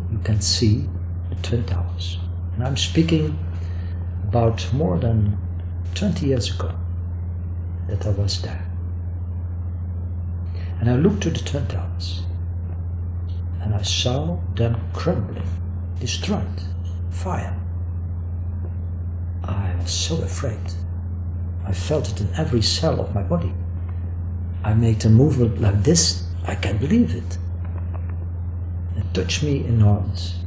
You can see the Twin Towers. And I'm speaking about more than 20 years ago that I was there. And I looked to the Twin Towers and I saw them crumbling, destroyed, fire. I was so afraid. I felt it in every cell of my body. I made a movement like this, I can't believe it. It touched me enormous.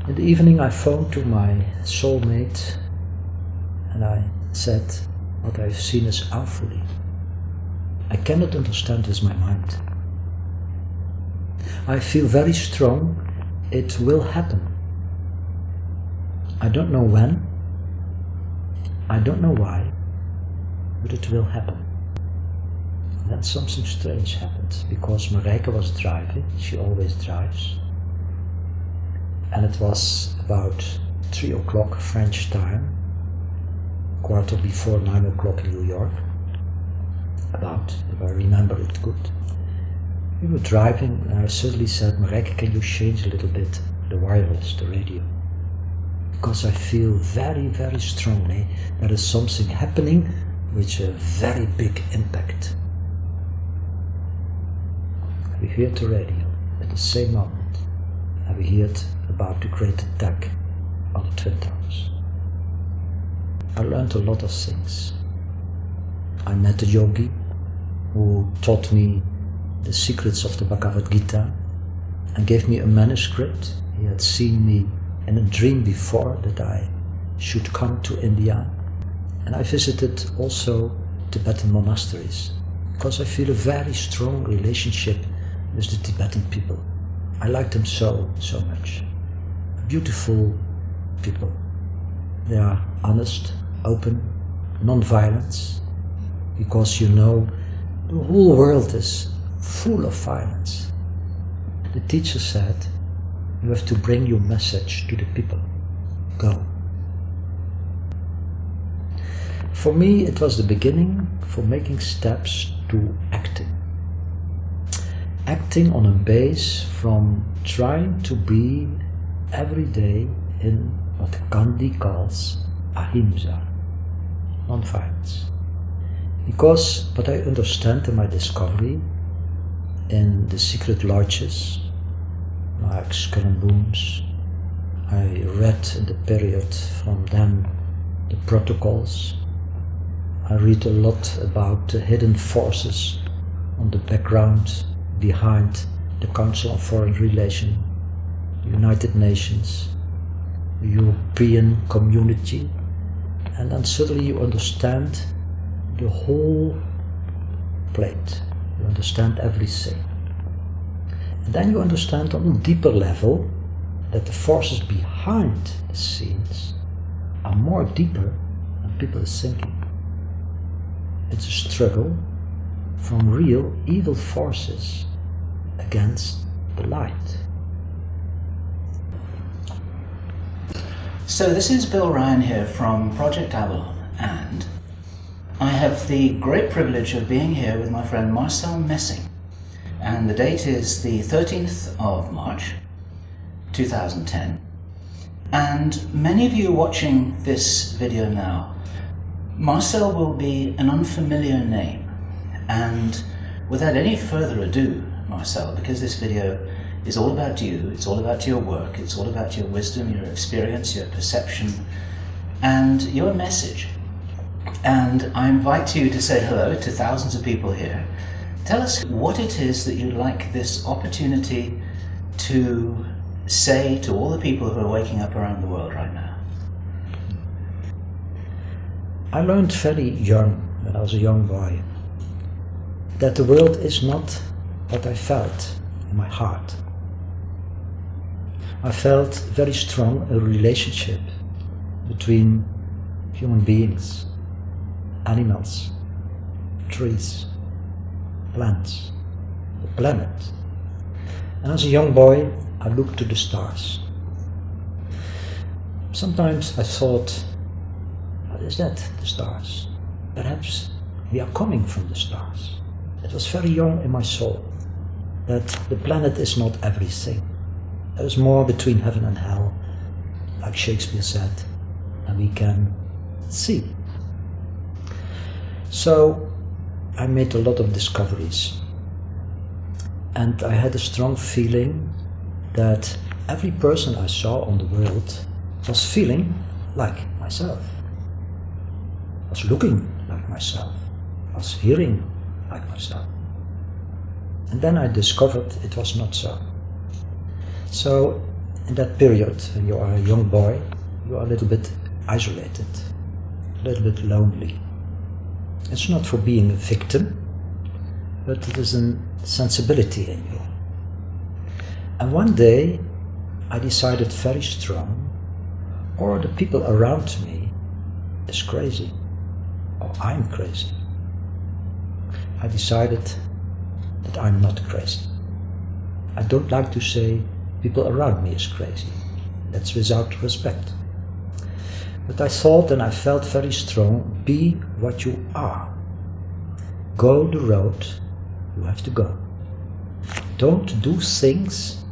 In the evening I phoned to my soulmate and I said, what I've seen is awfully. I cannot understand with my mind. I feel very strong, it will happen. I don't know when, I don't know why, but it will happen. And then something strange happened, because Marijke was driving, she always drives. And it was about 3 o'clock French time, quarter before 9 o'clock in New York. About, if I remember it good. We were driving and I suddenly said, Marijke, can you change a little bit the wireless, the radio? Because I feel very, very strongly there is something happening with a very big impact. We heard the radio at the same moment and we heard about the great attack on the Twin Towers. I learned a lot of things. I met a yogi who taught me the secrets of the Bhagavad Gita and gave me a manuscript. He had seen me in a dream before that I should come to India, and I visited also Tibetan monasteries because I feel a very strong relationship with the Tibetan people. I like them so much. Beautiful people. They are honest, open, non-violence, because you know the whole world is full of violence. The teacher said, you have to bring your message to the people. Go. For me, it was the beginning for making steps to acting. Acting on a base from trying to be every day in what Gandhi calls ahimsa, non-violence. Because what I understand in my discovery in the secret lodges, like Skull and Bones, I read in the period from them the protocols. I read a lot about the hidden forces on the background behind the Council on Foreign Relations, the United Nations, the European community, and then suddenly you understand the whole plate. You understand everything. And then you understand on a deeper level that the forces behind the scenes are more deeper than people are thinking. It's a struggle from real evil forces against the light. So this is Bill Ryan here from Project Avalon, and I have the great privilege of being here with my friend Marcel Messing, and the date is the 13th of March 2010, and many of you watching this video now, Marcel will be an unfamiliar name, and without any further ado, Marcel, because this video is all about you, it's all about your work, it's all about your wisdom, your experience, your perception, and your message. and I invite you to say hello to thousands of people here. Tell us what it is that you'd like this opportunity to say to all the people who are waking up around the world right now. I learned very young, when I was a young boy, that the world is not what I felt in my heart. I felt very strong a relationship between human beings, animals, trees, plants, the planet. And as a young boy, I looked to the stars. Sometimes I thought, what is that, the stars? Perhaps we are coming from the stars. It was very young in my soul, that the planet is not everything. There is more between heaven and hell, like Shakespeare said, and we can see. So I made a lot of discoveries, and I had a strong feeling that every person I saw on the world was feeling like myself, was looking like myself, was hearing like myself. And then I discovered it was not so. So in that period, when you are a young boy, you are a little bit isolated, a little bit lonely. It's not for being a victim, but it is a sensibility in you. And one day I decided very strong, or the people around me is crazy, or I'm crazy. I decided that I'm not crazy. I don't like to say people around me is crazy. That's without respect. But I thought and I felt very strong, be what you are. Go the road you have to go. Don't do things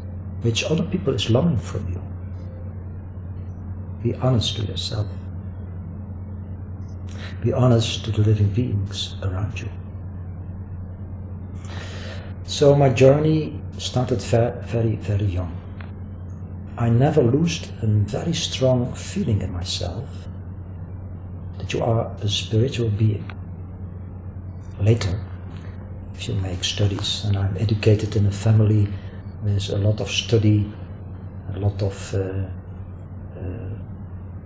which other people is longing from you. Be honest to yourself. Be honest to the living beings around you. So my journey started very, very young. I never lost a very strong feeling in myself that you are a spiritual being. Later, if you make studies, and I'm educated in a family with a lot of study, a lot of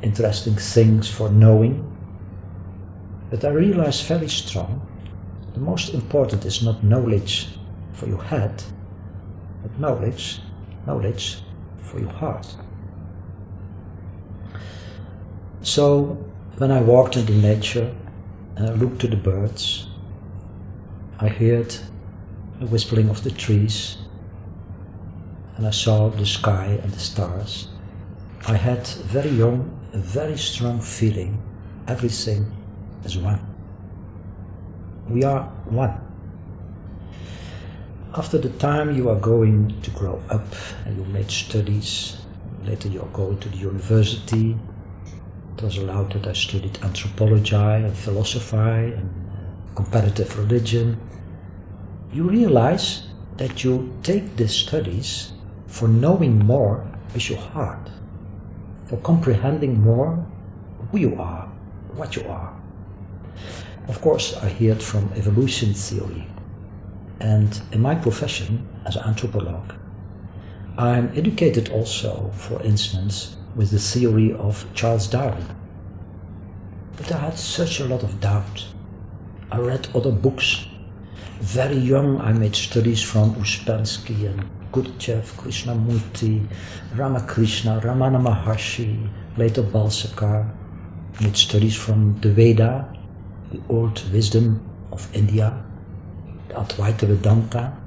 interesting things for knowing, but I realized very strong, the most important is not knowledge for your head, but knowledge for your heart. So when I walked into nature and I looked to the birds, I heard the whispering of the trees, and I saw the sky and the stars. I had very young, a very strong feeling, everything is one. We are one. After the time you are going to grow up and you made studies, later you are going to the university. It was allowed that I studied anthropology and philosophy and comparative religion. You realize that you take these studies for knowing more with your heart, for comprehending more who you are, what you are. Of course, I heard from evolution theory. And in my profession as an anthropologist, I'm educated also, for instance, with the theory of Charles Darwin. But I had such a lot of doubt. I read other books. Very young I made studies from Uspensky and Gurdjieff, Krishnamurti, Ramakrishna, Ramana Maharshi, later Balsakar. I made studies from the Veda, the old wisdom of India, the Advaita Vedanta,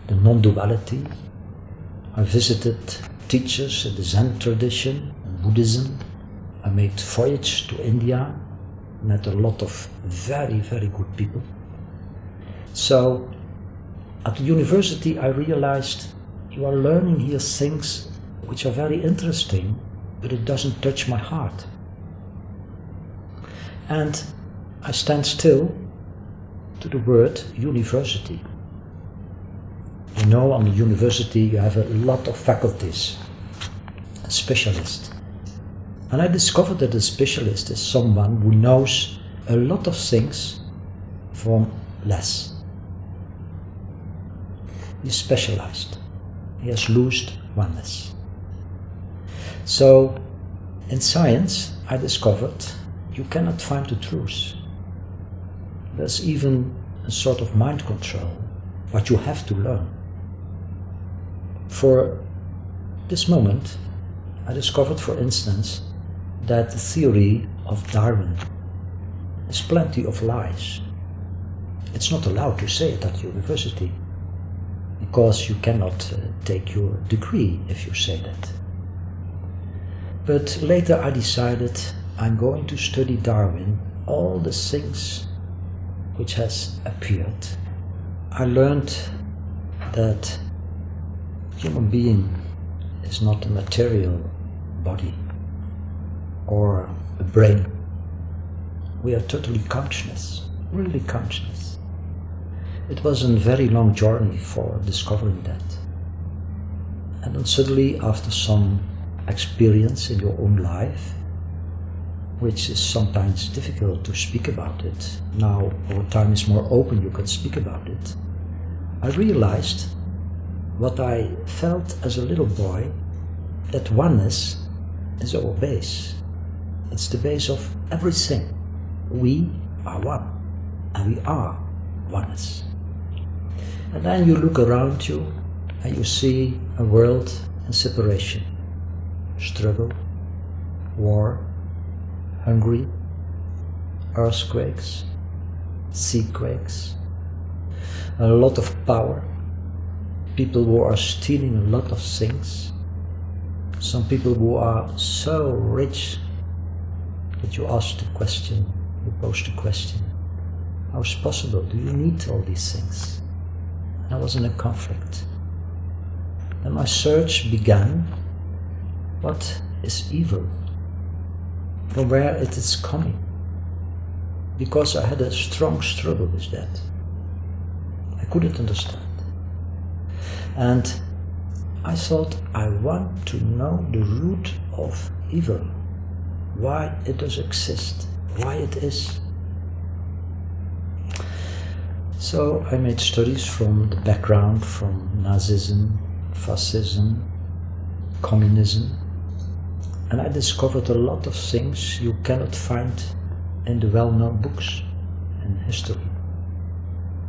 the non-duality. I visited teachers in the Zen tradition and Buddhism. I made voyage to India, met a lot of very, very good people. So at the university I realized you are learning here things which are very interesting, but it doesn't touch my heart. And I stand still to the word university. You know, on the university you have a lot of faculties, specialists. And I discovered that a specialist is someone who knows a lot of things from less. He is specialized. He has lost oneness. So, in science, I discovered you cannot find the truth. There's even a sort of mind control, what you have to learn. For this moment, I discovered, for instance, that the theory of Darwin is plenty of lies. It's not allowed to say it at university, because you cannot take your degree if you say that. But later I decided I'm going to study Darwin, all the things which has appeared. I learned that human being is not a material body or a brain. We are totally conscious, really conscious. It was a very long journey for discovering that. And then suddenly, after some experience in your own life, which is sometimes difficult to speak about it, now our time is more open, you can speak about it, I realized what I felt as a little boy, that oneness is our base. It's the base of everything. We are one, and we are oneness. And then you look around you and you see a world in separation, struggle, war, hungry, earthquakes, seaquakes, a lot of power, people who are stealing a lot of things, some people who are so rich that you ask the question, you pose the question, how is it possible? Do you need all these things? I was in a conflict. And my search began. What is evil? From where it is coming? Because I had a strong struggle with that. I couldn't understand. And I thought, I want to know the root of evil. Why it does exist. Why it is. So I made studies from the background, from Nazism, fascism, communism, and I discovered a lot of things you cannot find in the well-known books in history.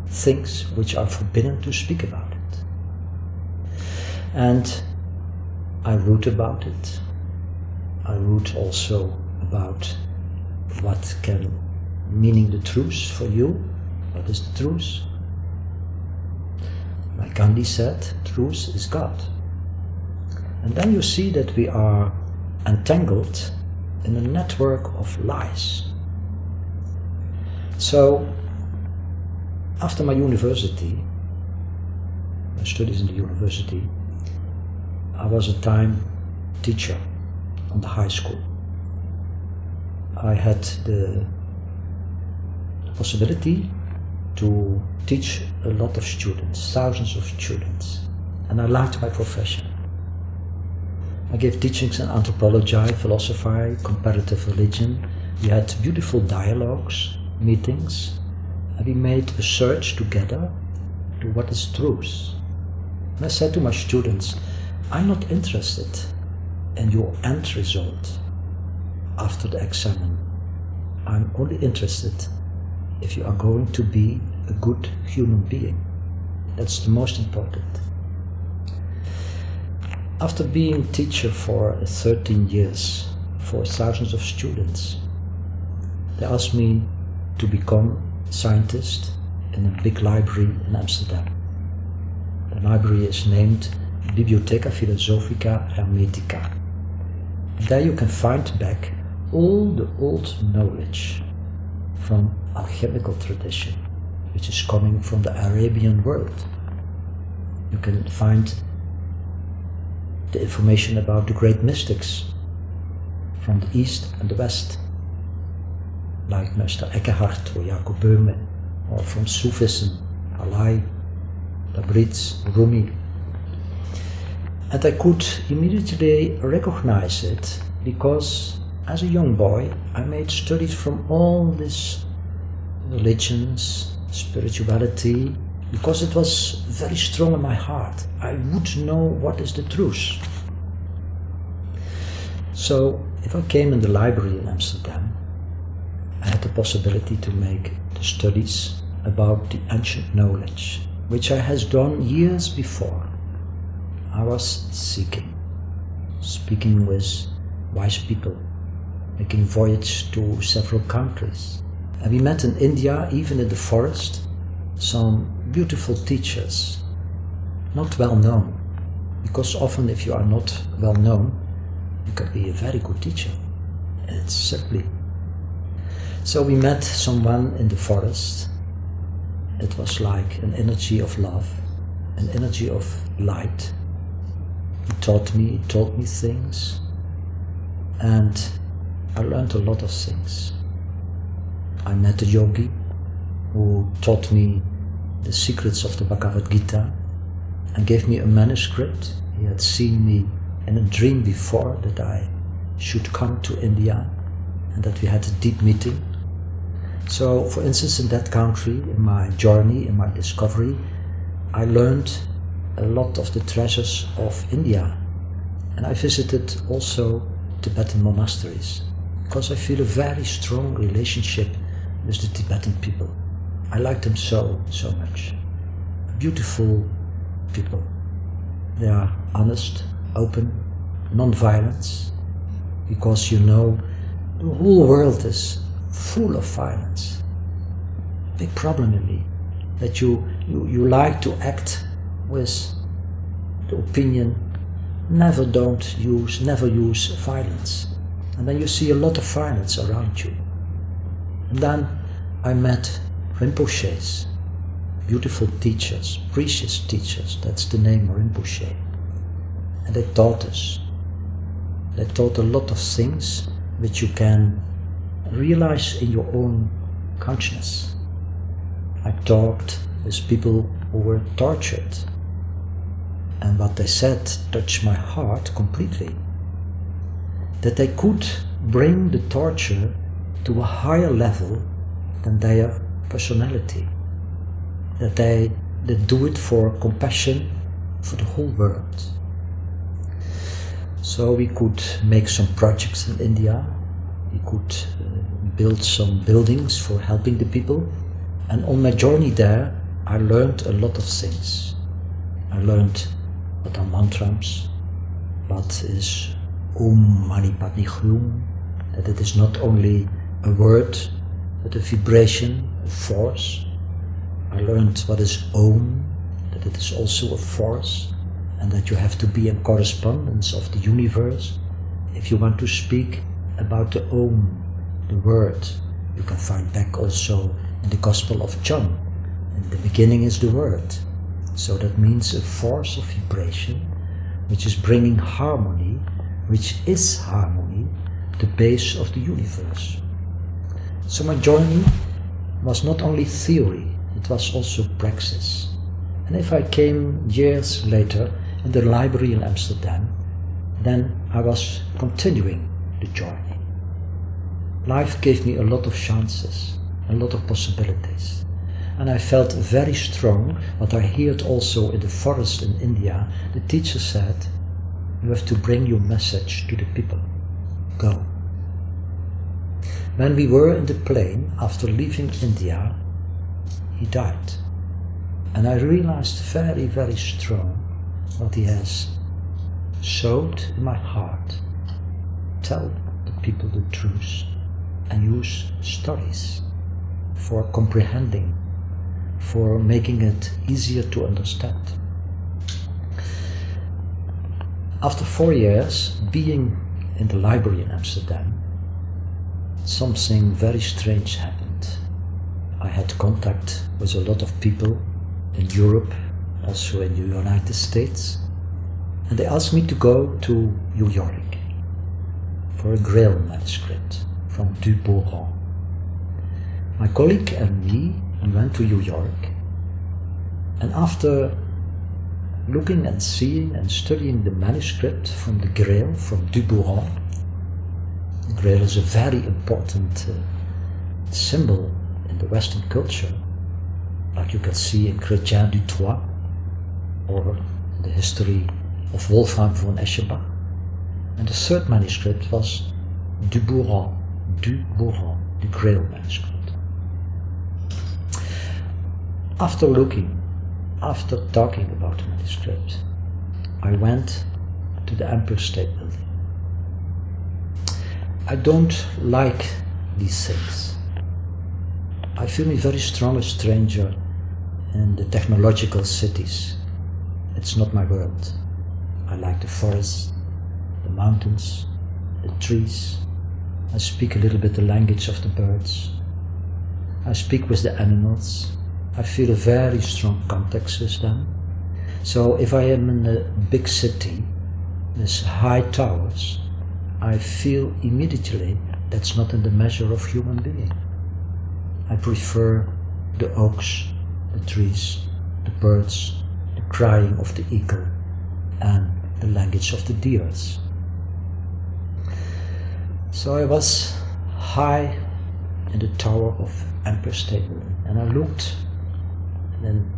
Things which are forbidden to speak about it. And I wrote about it. I wrote also about what can meaning the truth for you. What is the truth? Like Gandhi said, truth is God. And then you see that we are entangled in a network of lies. So, after my university, my studies in the university, I was a time teacher on the high school. I had the possibility to teach a lot of students, thousands of students, and I liked my profession. I gave teachings in anthropology, philosophy, comparative religion. We had beautiful dialogues, meetings, and we made a search together to what is truth. And I said to my students, I'm not interested in your end result after the examen. I'm only interested if you are going to be a good human being. That's the most important. After being teacher for 13 years, for thousands of students, they asked me to become scientist in a big library in Amsterdam. The library is named Bibliotheca Philosophica Hermetica. There you can find back all the old knowledge from alchemical tradition, which is coming from the Arabian world. You can find the information about the great mystics from the East and the West, like Mr. Eckhart or Jacob Böhme, or from Sufism, Halai, Tabriz, Rumi. And I could immediately recognize it because as a young boy, I made studies from all these religions, spirituality, because it was very strong in my heart. I would know what is the truth. So, if I came in the library in Amsterdam, I had the possibility to make the studies about the ancient knowledge, which I had done years before. I was seeking, speaking with wise people, making voyage to several countries. And we met in India, even in the forest, some beautiful teachers, not well known, because often if you are not well known, you can be a very good teacher. It's simply. So we met someone in the forest. It was like an energy of love, an energy of light. He told me things, and I learned a lot of things. I met a yogi who taught me the secrets of the Bhagavad Gita and gave me a manuscript. He had seen me in a dream before that I should come to India and that we had a deep meeting. So, for instance, in that country, in my journey, in my discovery, I learned a lot of the treasures of India. And I visited also Tibetan monasteries, because I feel a very strong relationship with the Tibetan people. I like them so much. Beautiful people. They are honest, open, non-violence, because you know the whole world is full of violence. Big problem in me, that you like to act with the opinion, never use violence. And then you see a lot of violence around you. And then I met Rinpoches, beautiful teachers, precious teachers, that's the name Rinpoche. And they taught us. They taught a lot of things which you can realize in your own consciousness. I talked with people who were tortured, and what they said touched my heart completely. That they could bring the torture to a higher level than their personality. That they do it for compassion for the whole world. So we could make some projects in India. We could build some buildings for helping the people. And on my journey there, I learned a lot of things. I learned what are mantras, what is Mani Padme Hum, that it is not only a word, but a vibration, a force. I learned what is Om, that it is also a force, and that you have to be in correspondence of the universe. If you want to speak about the Om, the word, you can find back also in the Gospel of John. In the beginning is the word. So that means a force of vibration, which is bringing harmony, which is harmony, the base of the universe. So my journey was not only theory, it was also praxis. And if I came years later in the library in Amsterdam, then I was continuing the journey. Life gave me a lot of chances, a lot of possibilities. And I felt very strong, what I heard also in the forest in India. The teacher said, you have to bring your message to the people. Go. When we were in the plane, after leaving India, he died. And I realized very, very strong what he has sowed in my heart. Tell the people the truth and use stories for comprehending, for making it easier to understand. After 4 years being in the library in Amsterdam, something very strange happened. I had contact with a lot of people in Europe, also in the United States, and they asked me to go to New York for a Grail manuscript from Du Bourgon. My colleague and me, we went to New York, and after looking and seeing and studying the manuscript from the Grail from Du Bourgon, The Grail is a very important symbol in the Western culture, like you can see in Chrétien du Troyes, or the history of Wolfgang von Eschenbach. And the third manuscript was du Bourron, the Grail manuscript. After talking about the manuscript, I went to the Empire State Building. I don't like these things. I feel me very strong a stranger in the technological cities. It's not my world. I like the forests, the mountains, the trees. I speak a little bit the language of the birds. I speak with the animals. I feel a very strong contact with them. So if I am in a big city with high towers, I feel immediately that's not in the measure of human being. I prefer the oaks, the trees, the birds, the crying of the eagle, and the language of the deers. So I was high in the tower of Empire State Building, and I looked, and in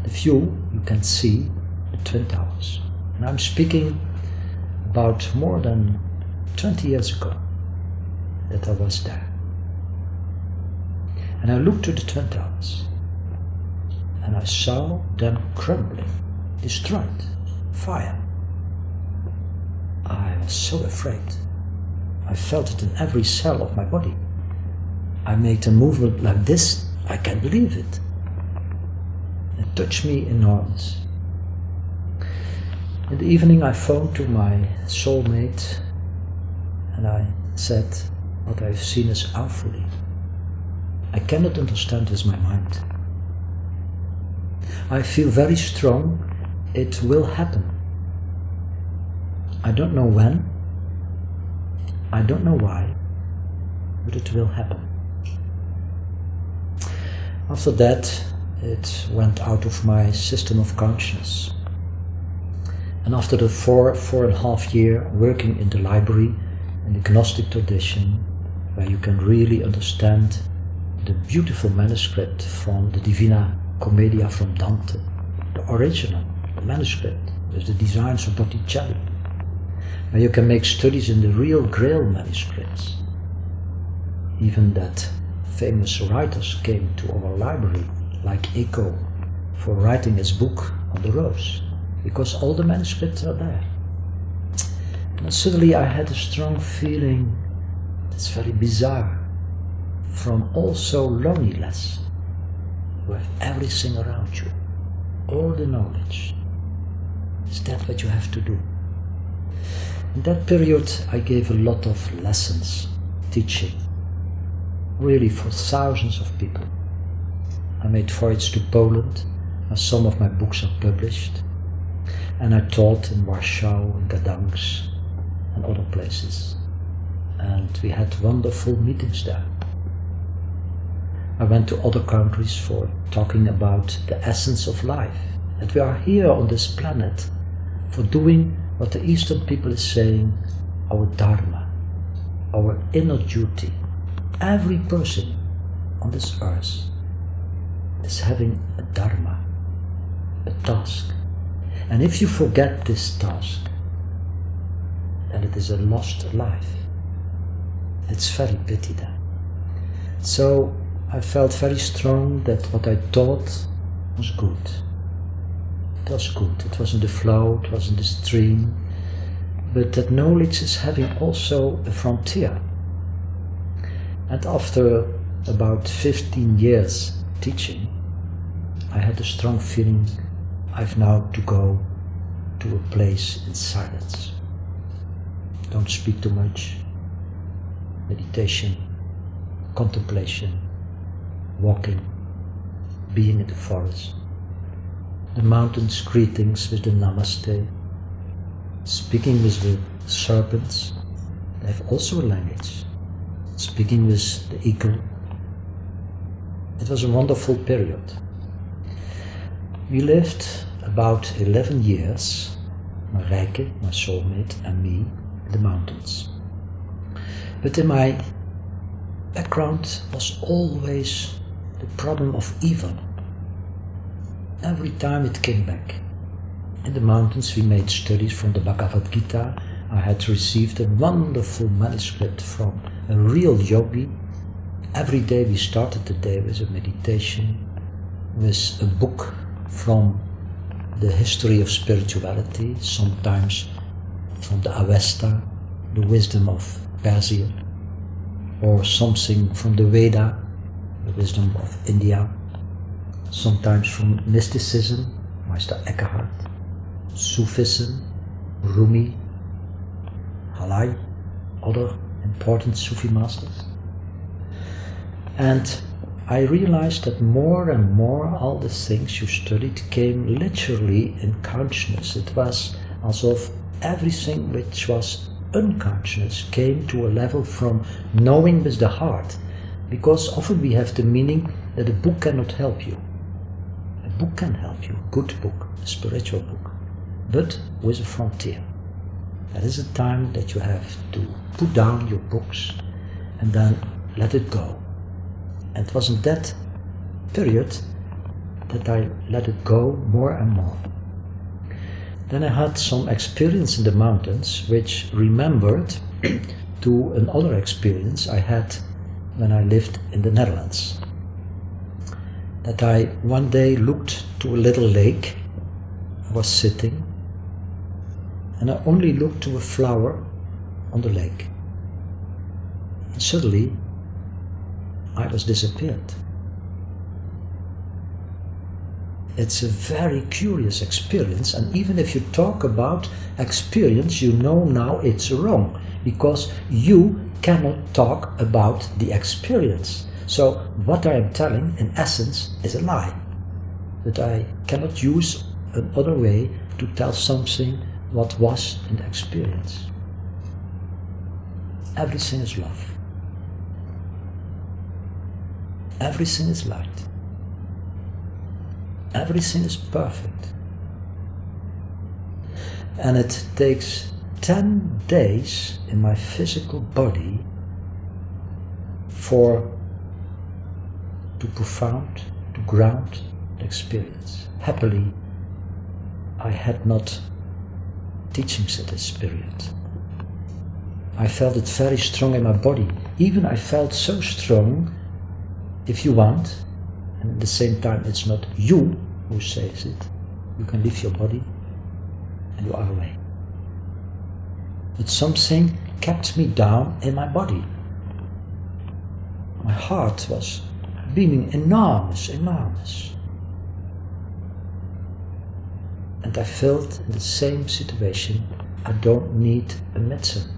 the view you can see the Twin Towers. And I'm speaking about more than 20 years ago that I was there. And I looked to the Twin Towers, and I saw them crumbling, destroyed, fire. I was so afraid. I felt it in every cell of my body. I made a movement like this, I can't believe it. It touched me enormous. In the evening I phoned to my soulmate and I said, what I've seen is awfully. I cannot understand with my mind. I feel very strong, it will happen. I don't know when, I don't know why, but it will happen. After that, it went out of my system of consciousness. And after the 4.5 years working in the library, in the Gnostic tradition, where you can really understand the beautiful manuscript from the Divina Commedia from Dante, the original, the manuscript, with the designs of Botticelli, where you can make studies in the real Grail manuscripts. Even that famous writers came to our library, like Eco, for writing his book on the rose, because all the manuscripts are there. And suddenly I had a strong feeling, it's very bizarre, from also loneliness. You have everything around you, all the knowledge. Is that what you have to do? In that period I gave a lot of lessons, teaching, really for thousands of people. I made voyages to Poland, and some of my books are published. And I taught in Warsaw, in Gdańsk, and other places. And we had wonderful meetings there. I went to other countries for talking about the essence of life. That we are here on this planet for doing what the Eastern people is saying, our dharma, our inner duty. Every person on this earth is having a dharma, a task. And if you forget this task, then it is a lost life. It's very pity then. So I felt very strong that what I taught was good. It was good. It was in the flow, it was in the stream. But that knowledge is having also a frontier. And after about 15 years teaching, I had a strong feeling I've now to go to a place in silence. Don't speak too much. Meditation, contemplation, walking, being in the forest. The mountains greetings with the namaste. Speaking with the serpents. They have also a language. Speaking with the eagle. It was a wonderful period. We lived about 11 years, Marijke, my soulmate, and me, in the mountains. But in my background was always the problem of evil. Every time it came back. In the mountains we made studies from the Bhagavad Gita. I had received a wonderful manuscript from a real yogi. Every day we started the day with a meditation, with a book from the history of spirituality, sometimes from the Avesta, the wisdom of Persia, or something from the Veda, the wisdom of India, sometimes from mysticism, Meister Eckhart, Sufism, Rumi, Halai, other important Sufi masters. And I realized that more and more all the things you studied came literally in consciousness. It was as if everything which was unconscious came to a level from knowing with the heart, because often we have the meaning that a book cannot help you. A book can help you, a good book, a spiritual book, but with a frontier. There is a time that you have to put down your books and then let it go. And it was in that period that I let it go more and more. Then I had some experience in the mountains which remembered to another experience I had when I lived in the Netherlands. That I one day looked to a little lake. I was sitting and I only looked to a flower on the lake. And suddenly I was disappeared. It's a very curious experience, and even if you talk about experience, you know now it's wrong, because you cannot talk about the experience. So what I am telling, in essence, is a lie. That I cannot use another way to tell something what was in the experience. Everything is love. Everything is light. Everything is perfect. And it takes 10 days in my physical body to ground the experience. Happily, I had not teachings at this period. I felt it very strong in my body. Even I felt so strong, if you want, and at the same time it's not you who says it, you can leave your body and you are away. But something kept me down in my body. My heart was beaming enormous. And I felt in the same situation, I don't need a medicine.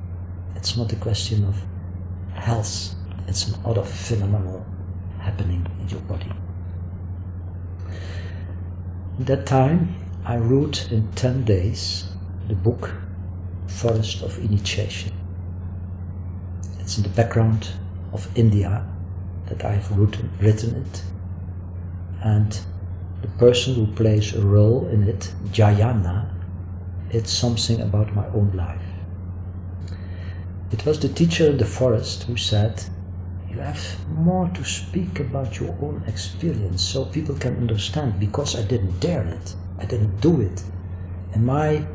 It's not a question of health, it's an other phenomenal happening in your body. At that time, I wrote in 10 days the book Forest of Initiation. It's in the background of India that I've written it, and the person who plays a role in it, Jayana, it's something about my own life. It was the teacher in the forest who said, you have more to speak about your own experience so people can understand, because I didn't dare it, I didn't do it. In my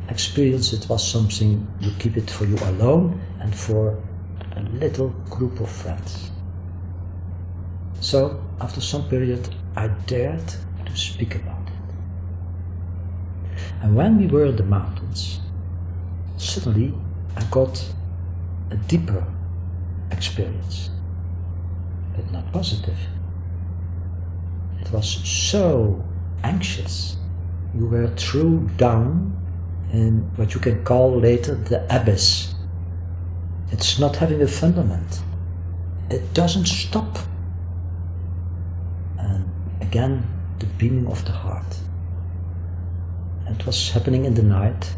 experience it was something you keep it for you alone and for a little group of friends. So after some period I dared to speak about it. And when we were in the mountains, suddenly I got a deeper experience, but not positive. It was so anxious. You were thrown down in what you can call later the abyss. It's not having a fundament. It doesn't stop. And again, the beaming of the heart. It was happening in the night,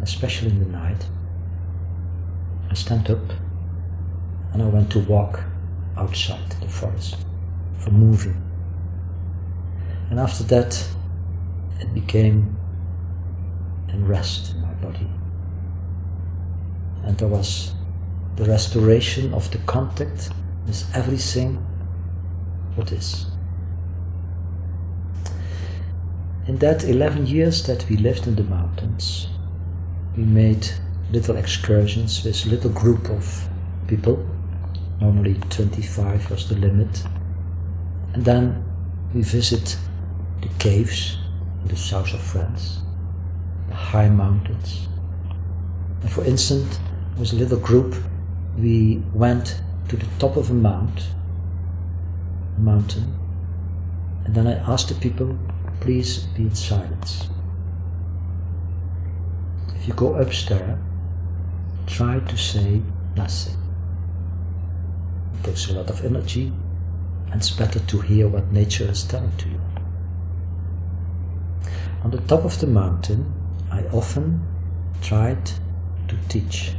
especially in the night. I stand up and I went to walk outside the forest for moving. And after that, it became a rest in my body. And there was the restoration of the contact with everything what is. In that 11 years that we lived in the mountains, we made little excursions with a little group of people. Normally 25 was the limit. And then we visit the caves in the south of France, the high mountains. And for instance, with a little group, we went to the top of a mountain, and then I asked the people, please be in silence. If you go upstairs, try to say nothing. It takes a lot of energy, and it's better to hear what nature is telling to you. On the top of the mountain, I often tried to teach,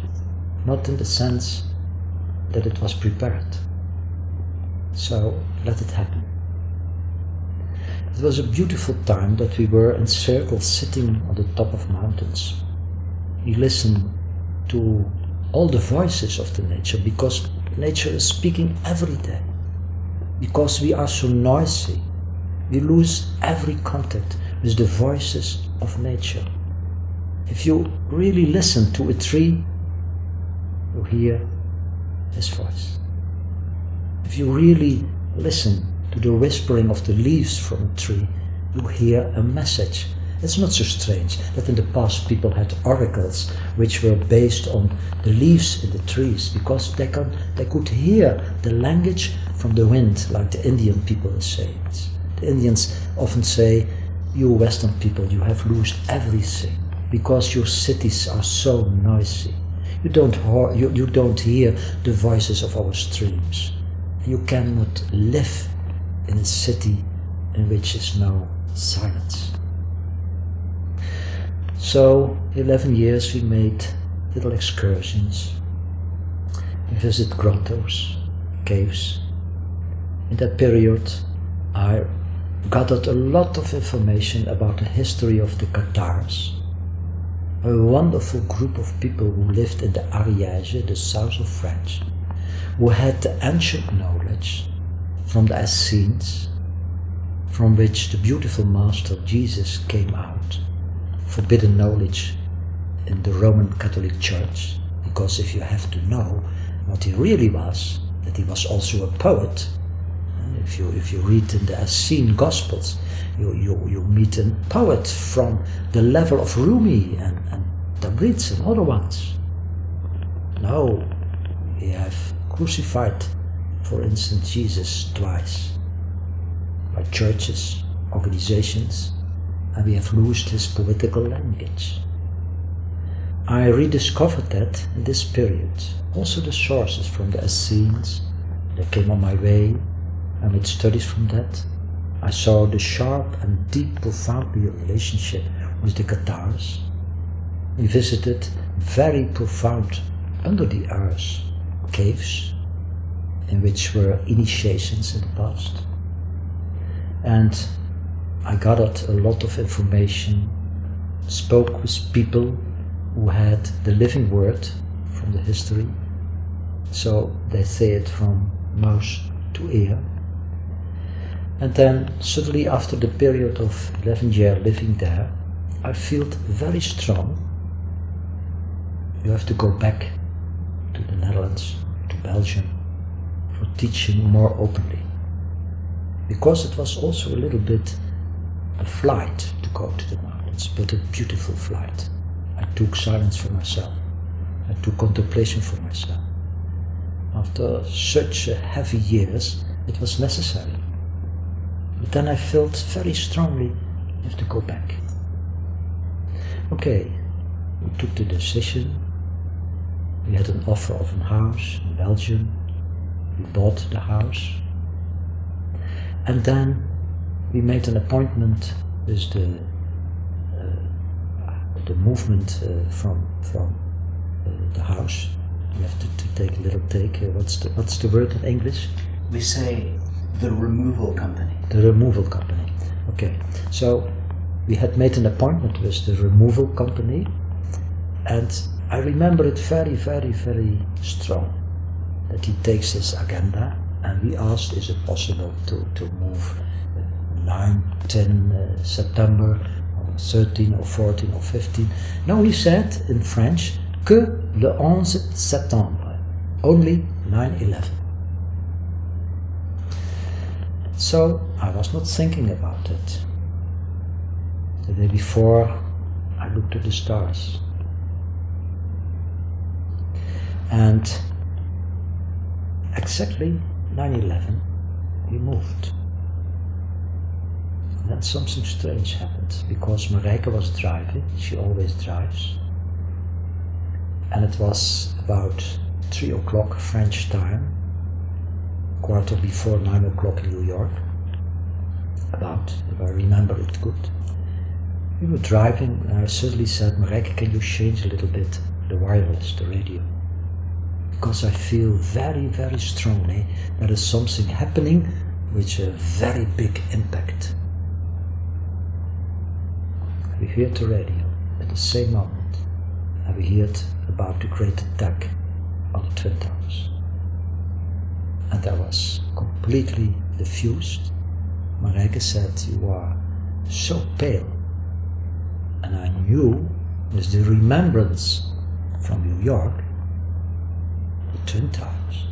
not in the sense that it was prepared. So let it happen. It was a beautiful time that we were in circles sitting on the top of mountains. We listened to all the voices of the nature, because nature is speaking every day. Because we are so noisy, we lose every contact with the voices of nature. If you really listen to a tree, you hear his voice. If you really listen to the whispering of the leaves from a tree, you hear a message. It's not so strange that in the past people had oracles which were based on the leaves in the trees, because they could hear the language from the wind, like the Indian people say. The Indians often say, you Western people, you have lost everything because your cities are so noisy. You don't hear the voices of our streams. You cannot live in a city in which is no silence. So, 11 years we made little excursions. We visit grottos, caves. In that period I gathered a lot of information about the history of the Cathares, a wonderful group of people who lived in the Ariège, the south of France, who had the ancient knowledge from the Essenes, from which the beautiful master Jesus came out. Forbidden knowledge in the Roman Catholic Church, because if you have to know what he really was, that he was also a poet. If you read in the Essene Gospels, you meet a poet from the level of Rumi and Tabriz and other ones. No, we have crucified, for instance, Jesus twice by churches, organizations, and we have lost his poetical language. I rediscovered that in this period. Also the sources from the Essenes that came on my way. I made studies from that. I saw the sharp and deep, profound relationship with the Cathares. We visited very profound, under the earth, caves in which were initiations in the past. And I gathered a lot of information, spoke with people who had the living word from the history, so they say it from mouth to ear. And then suddenly, after the period of 11 years living there, I felt very strong. You have to go back to the Netherlands, to Belgium, for teaching more openly. Because it was also a little bit a flight to go to the mountains, but a beautiful flight. I took silence for myself. I took contemplation for myself. After such heavy years, it was necessary. But then I felt very strongly, I have to go back. Okay, we took the decision. We had an offer of a house in Belgium. We bought the house. And then we made an appointment with the movement from the house. You have to take a little take. What's the word in English? We say the removal company. The removal company. Okay. So we had made an appointment with the removal company, and I remember it very, very, very strong, that he takes his agenda and we asked, is it possible to move 9, 10 September, or 13 or 14 or 15? No, he said in French, que le 11 septembre, only 9/11. So I was not thinking about it. The day before, I looked at the stars. And exactly 9/11, we moved. And then something strange happened, because Marijke was driving, she always drives. And it was about 3 o'clock French time, quarter before 9 o'clock in New York, about, if I remember it good. We were driving and I suddenly said, Marijke, can you change a little bit the wireless, the radio? Because I feel very, very strongly there is something happening with a very big impact. We heard the radio at the same moment, and we heard about the great attack on the Twin Towers. And I was completely diffused. Marijke said, you are so pale. And I knew, with the remembrance from New York, the Twin Towers.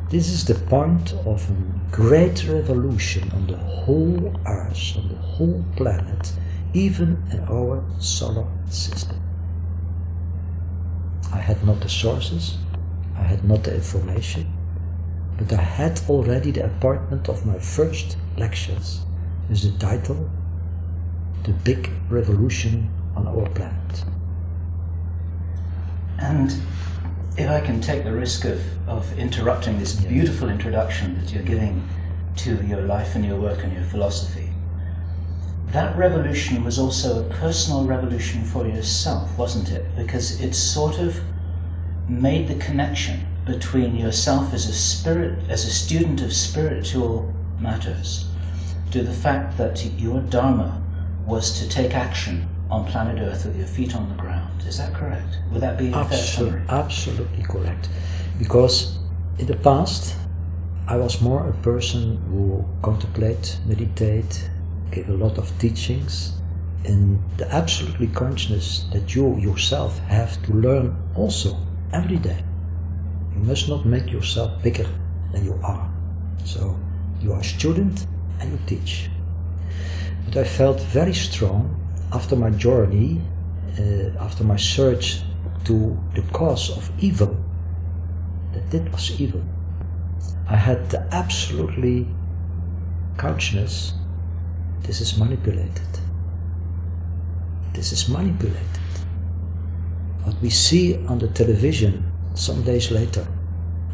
This is the point of a great revolution on the whole Earth, on the whole planet, even in our solar system. I had not the sources, I had not the information, but I had already the appointment of my first lectures with the title, The Big Revolution on Our Planet. And if I can take the risk of interrupting this beautiful introduction that you're giving to your life and your work and your philosophy, that revolution was also a personal revolution for yourself, wasn't it? Because it sort of made the connection between yourself as a student of spiritual matters, to the fact that your dharma was to take action on planet Earth with your feet on the ground. Is that correct? Would that be a fair summary? Absolutely correct. Because in the past, I was more a person who contemplate, meditate, gave a lot of teachings in the absolutely consciousness that you yourself have to learn also every day. You must not make yourself bigger than you are. So you are a student and you teach. But I felt very strong after my journey, after my search to the cause of evil, that it was evil. I had the absolutely consciousness, this is manipulated. This is manipulated. What we see on the television some days later,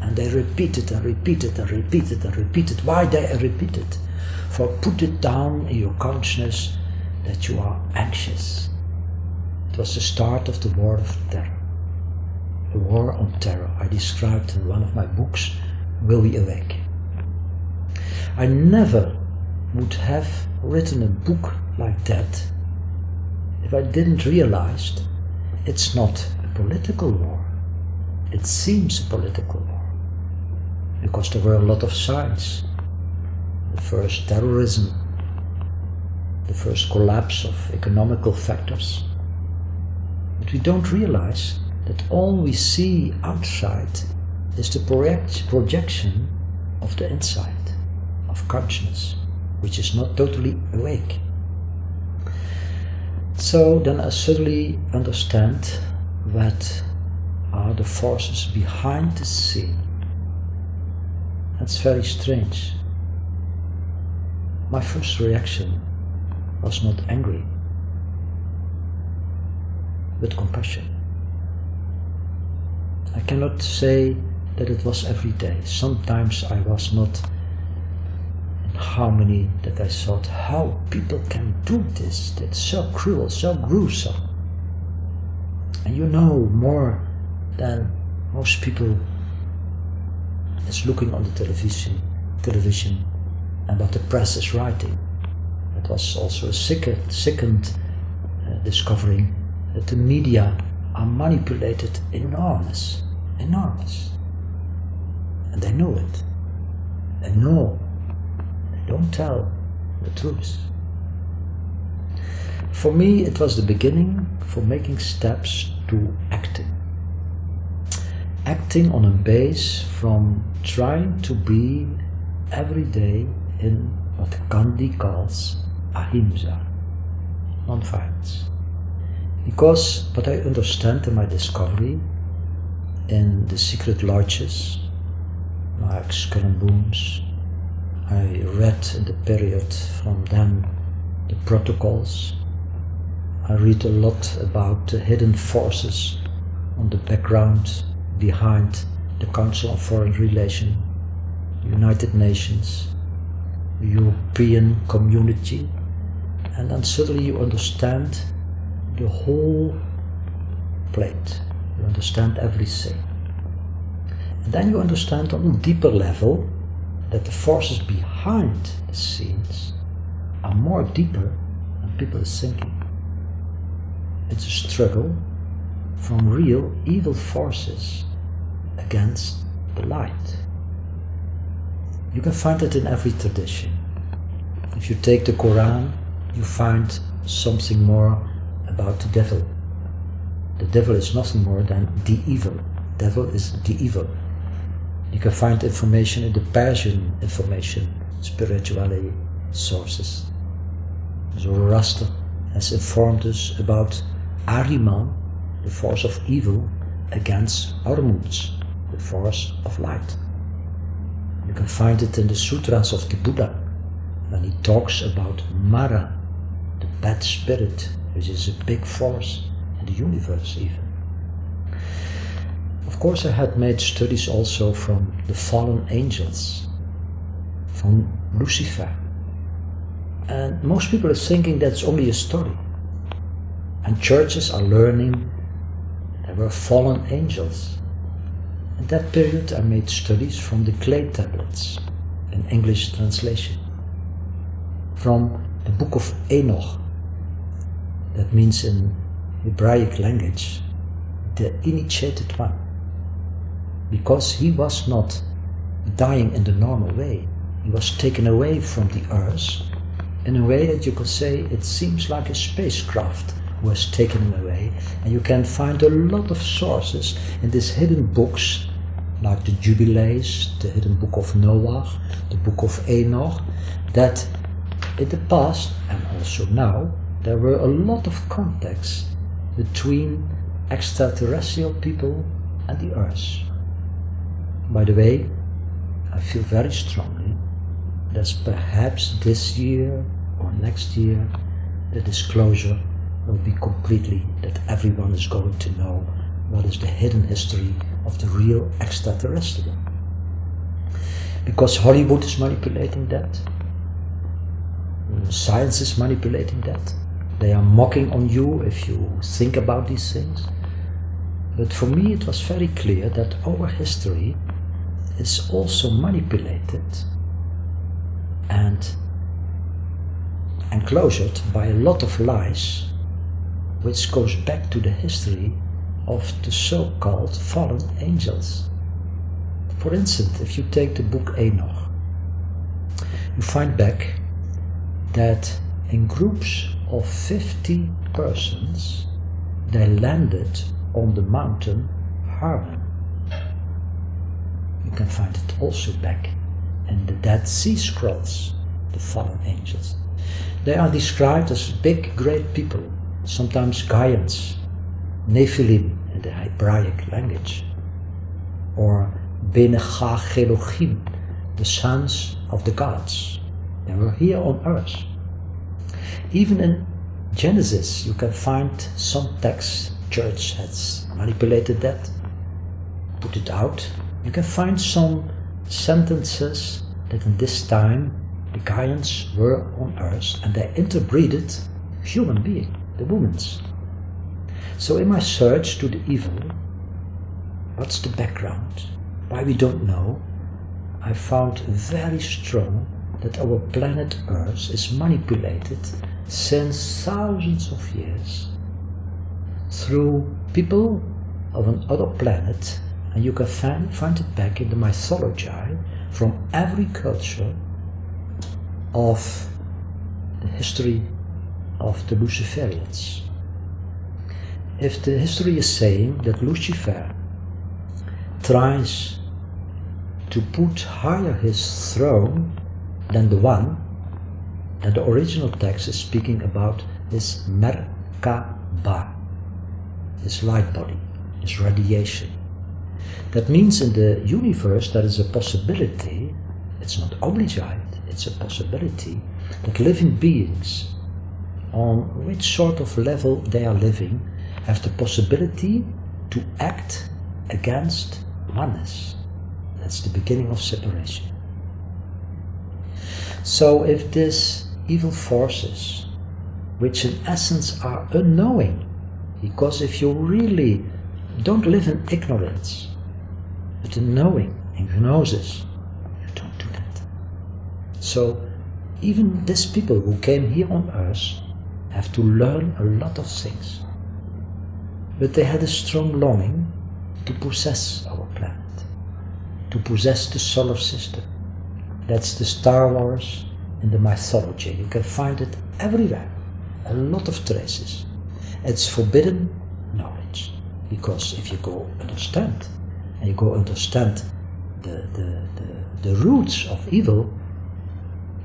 and they repeat it and repeat it and repeat it and repeat it. Why they repeat it? For put it down in your consciousness that you are anxious. It was the start of the war of terror. The war on terror I described in one of my books, Will We Awake? I never would have written a book like that if I didn't realize it's not a political war. It seems a political war, because there were a lot of signs. The first terrorism, the first collapse of economical factors. But we don't realize that all we see outside is the projection of the inside, of consciousness, which is not totally awake. So then I suddenly understand what are the forces behind the scene. That's very strange. My first reaction was not angry, but compassion. I cannot say that it was every day. Sometimes I was not in harmony, that I thought, how people can do this? It's so cruel, so gruesome. And you know more than most people is looking on the television and what the press is writing. It was also a second discovering that the media are manipulated enormous. And they know it. They know. They don't tell the truth. For me, it was the beginning for making steps to acting. Acting on a base from trying to be every day in what Gandhi calls ahimsa, non-violence. Because what I understand in my discovery in the secret lodges, like Skull and Bones, I read in the period from then the protocols. I read a lot about the hidden forces on the background behind the Council on Foreign Relations, United Nations, the European Community, and then suddenly you understand the whole plate. You understand everything. And then you understand on a deeper level that the forces behind the scenes are more deeper than people are thinking. It's a struggle from real evil forces against the light. You can find it in every tradition. If you take the Quran, you find something more about the devil. The devil is nothing more than the evil. Devil is the evil. You can find information in the Persian information, spirituality sources. Zoroaster has informed us about Ahriman, the force of evil, against Ormuzd, the force of light. You can find it in the sutras of the Buddha, when he talks about Mara, the bad spirit, which is a big force in the universe even. Of course, I had made studies also from the fallen angels, from Lucifer. And most people are thinking that's only a story. And churches are learning there were fallen angels. In that period I made studies from the clay tablets, in English translation. From the book of Enoch, that means in Hebraic language, the initiated one. Because he was not dying in the normal way. He was taken away from the earth in a way that you could say it seems like a spacecraft was taken him away. And you can find a lot of sources in these hidden books, like the Jubilees, the hidden book of Noah, the book of Enoch, that in the past and also now there were a lot of contacts between extraterrestrial people and the earth. By the way, I feel very strongly that perhaps this year or next year the disclosure will be completely, that everyone is going to know what is the hidden history of the real extraterrestrial. Because Hollywood is manipulating that, science is manipulating that, they are mocking on you if you think about these things. But for me it was very clear that our history is also manipulated and enclosed by a lot of lies, which goes back to the history of the so-called fallen angels. For instance, if you take the book Enoch, you find back that in groups of 50 persons they landed on the mountain Harmon. You can find it also back in the Dead Sea Scrolls, the fallen angels. They are described as big, great people, sometimes giants, Nephilim in the Hebraic language, or Bene Elohim, the sons of the gods. They were here on earth. Even in Genesis you can find some texts. Church has manipulated that, put it out. You can find some sentences that in this time the giants were on earth and they interbreeded human being, the women's. So in my search to the evil, what's the background, why we don't know, I found very strong that our planet Earth is manipulated since thousands of years through people of another planet, and you can find it back in the mythology from every culture of the history of the Luciferians. If the history is saying that Lucifer tries to put higher his throne than the one, then the original text is speaking about his Merkaba, his light body, his radiation. That means in the universe there is a possibility, it's not obligate, it's a possibility, that living beings, on which sort of level they are living, have the possibility to act against oneness. That's the beginning of separation. So if these evil forces, which in essence are unknowing, because if you really don't live in ignorance, but in knowing, in gnosis, you don't do that. So even these people who came here on earth have to learn a lot of things. But they had a strong longing to possess our planet, to possess the solar system. That's the Star Wars in the mythology. You can find it everywhere, a lot of traces. It's forbidden knowledge, because if you go understand, and you go understand the roots of evil,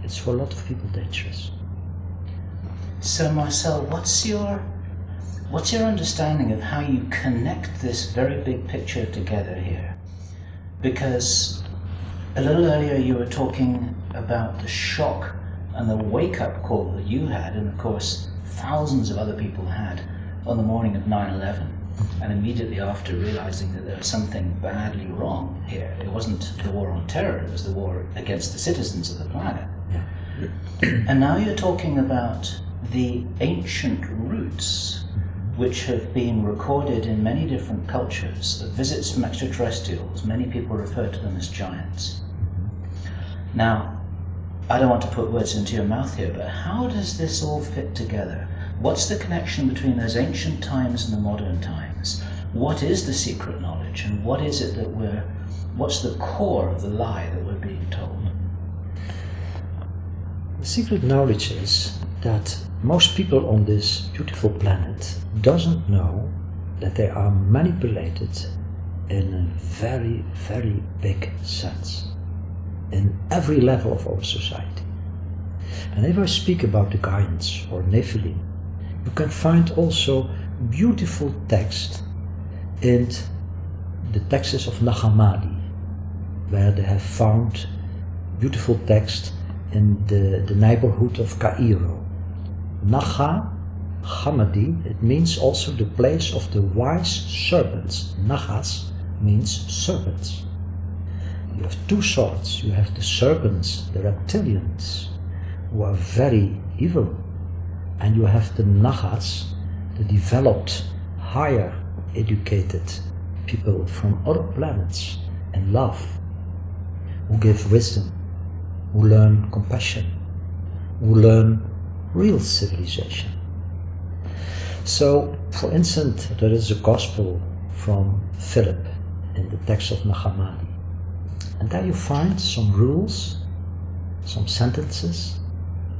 it's for a lot of people dangerous. So Marcel, what's your understanding of how you connect this very big picture together here? Because a little earlier you were talking about the shock and the wake-up call that you had, and of course thousands of other people had, on the morning of 9/11, and immediately after realizing that there was something badly wrong here. It wasn't the war on terror, it was the war against the citizens of the planet. And now you're talking about the ancient roots which have been recorded in many different cultures of visits from extraterrestrials. Many people refer to them as giants. Now, I don't want to put words into your mouth here, but how does this all fit together? What's the connection between those ancient times and the modern times? What is the secret knowledge, and what is it that what's the core of the lie that we're being told? The secret knowledge is that most people on this beautiful planet doesn't know that they are manipulated in a very, very big sense, in every level of our society. And if I speak about the giants or Nephilim, you can find also beautiful text in the texts of Nag Hammadi, where they have found beautiful text in the neighborhood of Cairo. Nag Hammadi, it means also the place of the wise serpents. Nagas means serpents. You have two sorts. You have the serpents, the reptilians, who are very evil, and you have the Nagas, the developed, higher educated people from other planets in love, who give wisdom, who learn compassion, who learn real civilization. So, for instance, there is a gospel from Philip in the text of Nag Hammadi, and there you find some rules, some sentences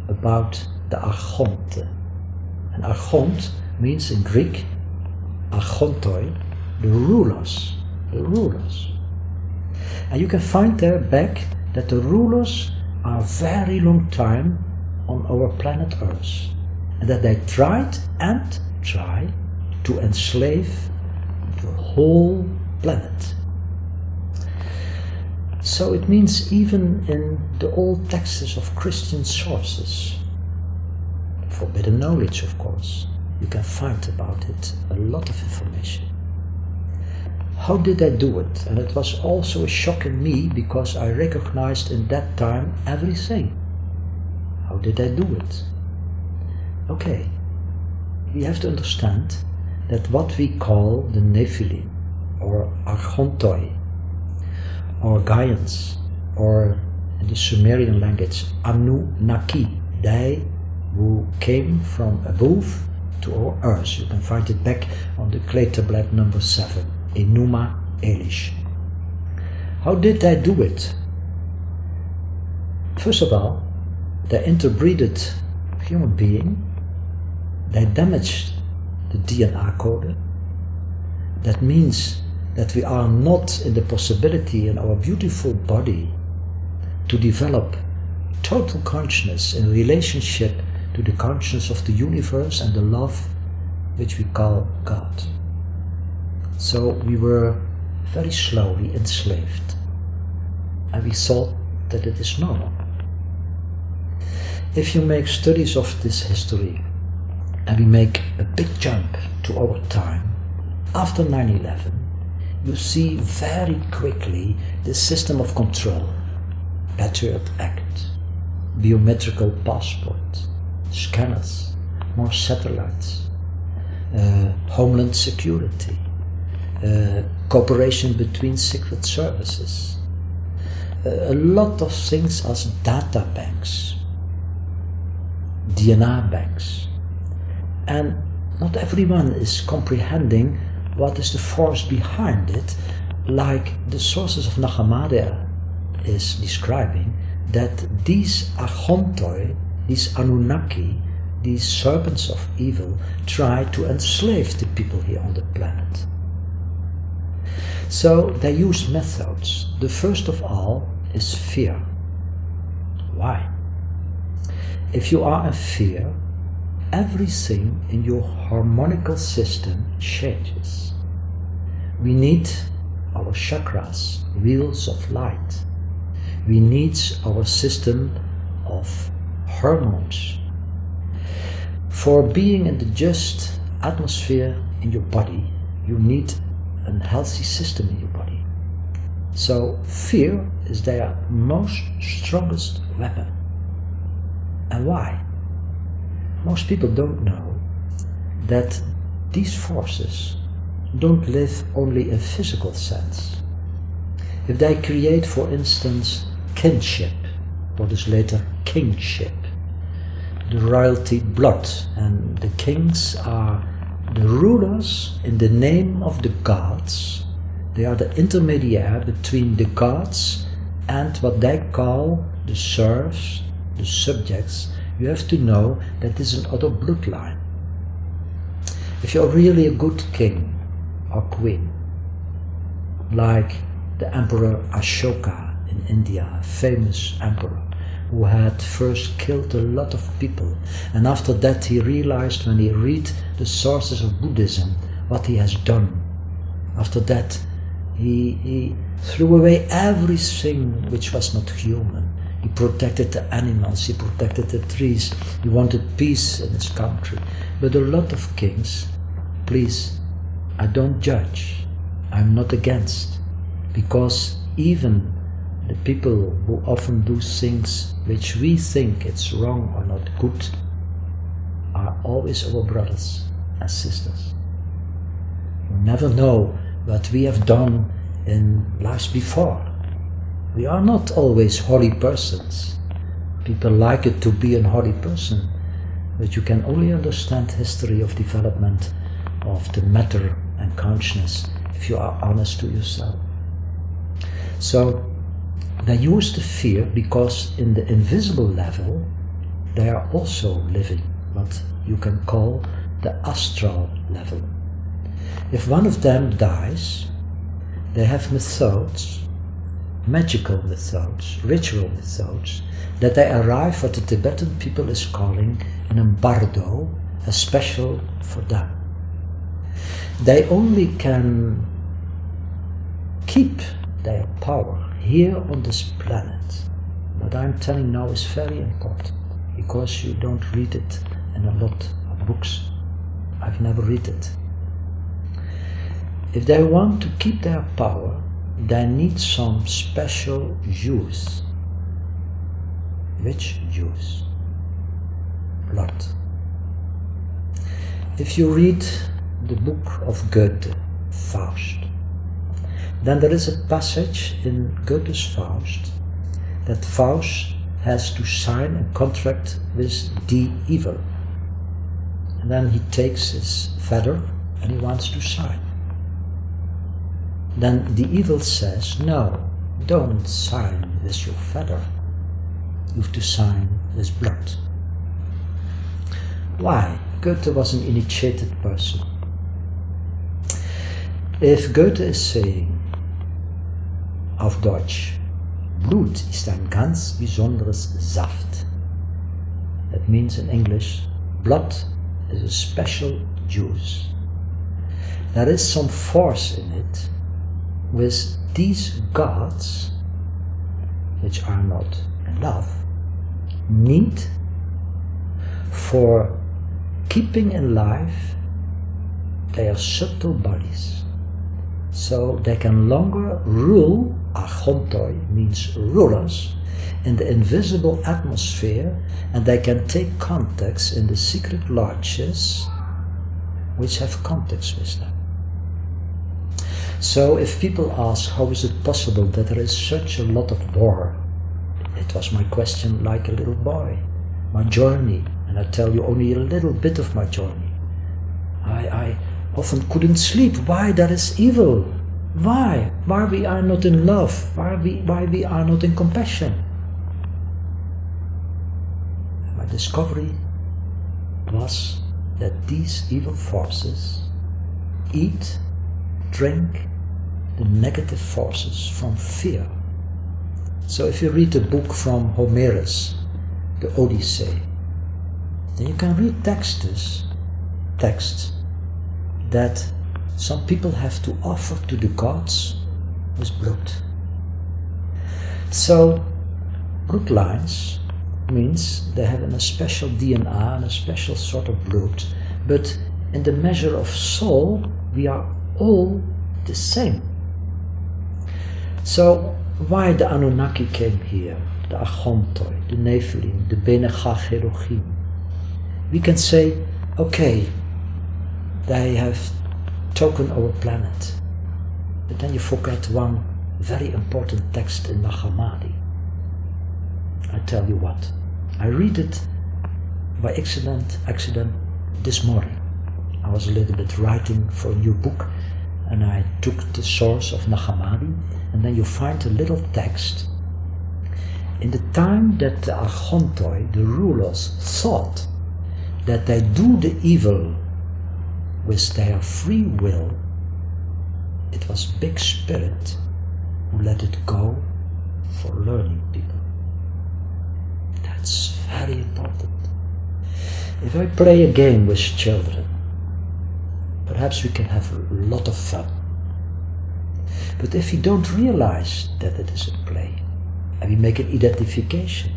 about the archonte. And archont means in Greek archontoi, the rulers, the rulers. And you can find there back that the rulers are a very long time on our planet Earth, and that they tried and try to enslave the whole planet. So it means even in the old texts of Christian sources, forbidden knowledge of course, you can find about it a lot of information. How did I do it? And it was also a shock in me, because I recognized in that time everything. How did I do it? Okay, we have to understand that what we call the Nephilim, or Archontoi, or Giants, or in the Sumerian language Anunnaki, they who came from above to our earth. You can find it back on the clay tablet number 7, Enuma Elish. How did they do it? First of all, they interbreeded human being. They damaged the DNA code. That means that we are not in the possibility in our beautiful body to develop total consciousness in relationship to the consciousness of the universe and the love which we call God. So we were very slowly enslaved, and we thought that it is normal. If you make studies of this history and we make a big jump to our time, after 9/11, you see very quickly the system of control, Patriot Act, biometrical passport, scanners, more satellites, homeland security, cooperation between secret services, a lot of things as data banks, DNA banks, and not everyone is comprehending what is the force behind it, like the sources of Nagamada is describing, that these Archontoi, these Anunnaki, these serpents of evil, try to enslave the people here on the planet. So they use methods. The first of all is fear. Why? If you are in fear, everything in your harmonical system changes. We need our chakras, wheels of light. We need our system of hormones. For being in the just atmosphere in your body, you need a healthy system in your body. So fear is their most strongest weapon. And why? Most people don't know that these forces don't live only in physical sense. If they create, for instance, kinship, what is later kingship, the royalty blood, and the kings are the rulers in the name of the gods. They are the intermediary between the gods and what they call the serfs, the subjects. You have to know that this is another bloodline. If you're really a good king or queen, like the Emperor Ashoka in India, a famous emperor who had first killed a lot of people, and after that he realized, when he read the sources of Buddhism, what he has done. After that he threw away everything which was not human. He protected the animals, he protected the trees, he wanted peace in his country. But a lot of kings, please, I don't judge, I'm not against, because even the people who often do things which we think it's wrong or not good are always our brothers and sisters. You never know what we have done in lives before. We are not always holy persons. People like it to be a holy person, but you can only understand history of development of the matter and consciousness if you are honest to yourself. So they use the fear because in the invisible level they are also living what you can call the astral level. If one of them dies, they have methods, magical methods, ritual methods, that they arrive what the Tibetan people is calling an bardo, a special for them. They only can keep their power here on this planet. What I'm telling now is very important, because you don't read it in a lot of books. I've never read it. If they want to keep their power, they need some special juice. Which juice? Blood. If you read the book of Goethe, Faust, then there is a passage in Goethe's Faust that Faust has to sign a contract with the evil. And then he takes his feather and he wants to sign. Then the evil says, no, don't sign with your feather. You have to sign with blood. Why? Goethe was an initiated person. If Goethe is saying, auf Deutsch, Blut ist ein ganz besonderes Saft. That means in English, blood is a special juice. There is some force in it with these gods, which are not in love, need for keeping alive their subtle bodies. So they can longer rule, archontoi means rulers, in the invisible atmosphere, and they can take contacts in the secret lodges which have contacts with them. So if people ask how is it possible that there is such a lot of war, it was my question like a little boy, my journey, and I tell you only a little bit of my journey. I often couldn't sleep. Why there is evil? Why? Why we are not in love? Why we are not in compassion? And my discovery was that these evil forces eat, drink the negative forces from fear. So if you read a book from Homerus, the Odyssey, then you can read texts that some people have to offer to the gods with blood. So bloodlines means they have a special DNA and a special sort of blood, but in the measure of soul we are all the same. So why the Anunnaki came here, the Archontoi, the Nephilim, the Bene Chacherochim? We can say, okay, they have taken our planet. But then you forget one very important text in Nag Hammadi. I tell you what, I read it by accident this morning. I was a little bit writing for a new book, and I took the source of Nag Hammadi, and then you find a little text. In the time that the Archontoi, the rulers, thought that they do the evil with their free will, it was Big Spirit who let it go for learning people. That's very important. If I play a game with children, perhaps we can have a lot of fun. But if we don't realize that it is a play, and we make an identification,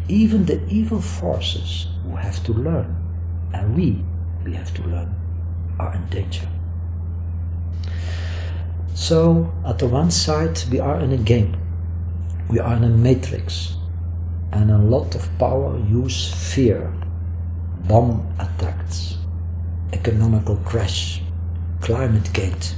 even the evil forces who have to learn, and we have to learn, are in danger. So, at the one side, we are in a game. We are in a matrix. And a lot of power use fear, bomb attacks, economical crash, climate gate.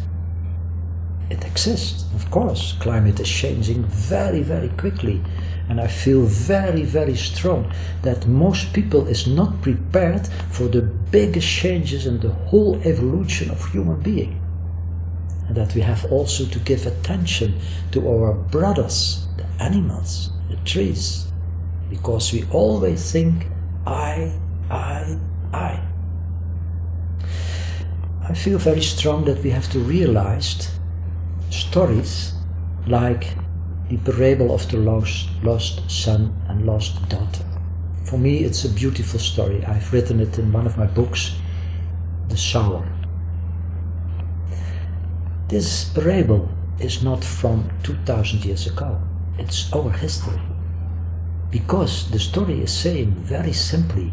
It exists, of course. Climate is changing very, very quickly. And I feel very, very strong that most people is not prepared for the biggest changes in the whole evolution of human being. And that we have also to give attention to our brothers, the animals, the trees. Because we always think, I. I feel very strong that we have to realize stories like the parable of the lost son and lost daughter. For me it's a beautiful story. I've written it in one of my books, The Shower. This parable is not from 2000 years ago. It's our history. Because the story is saying very simply,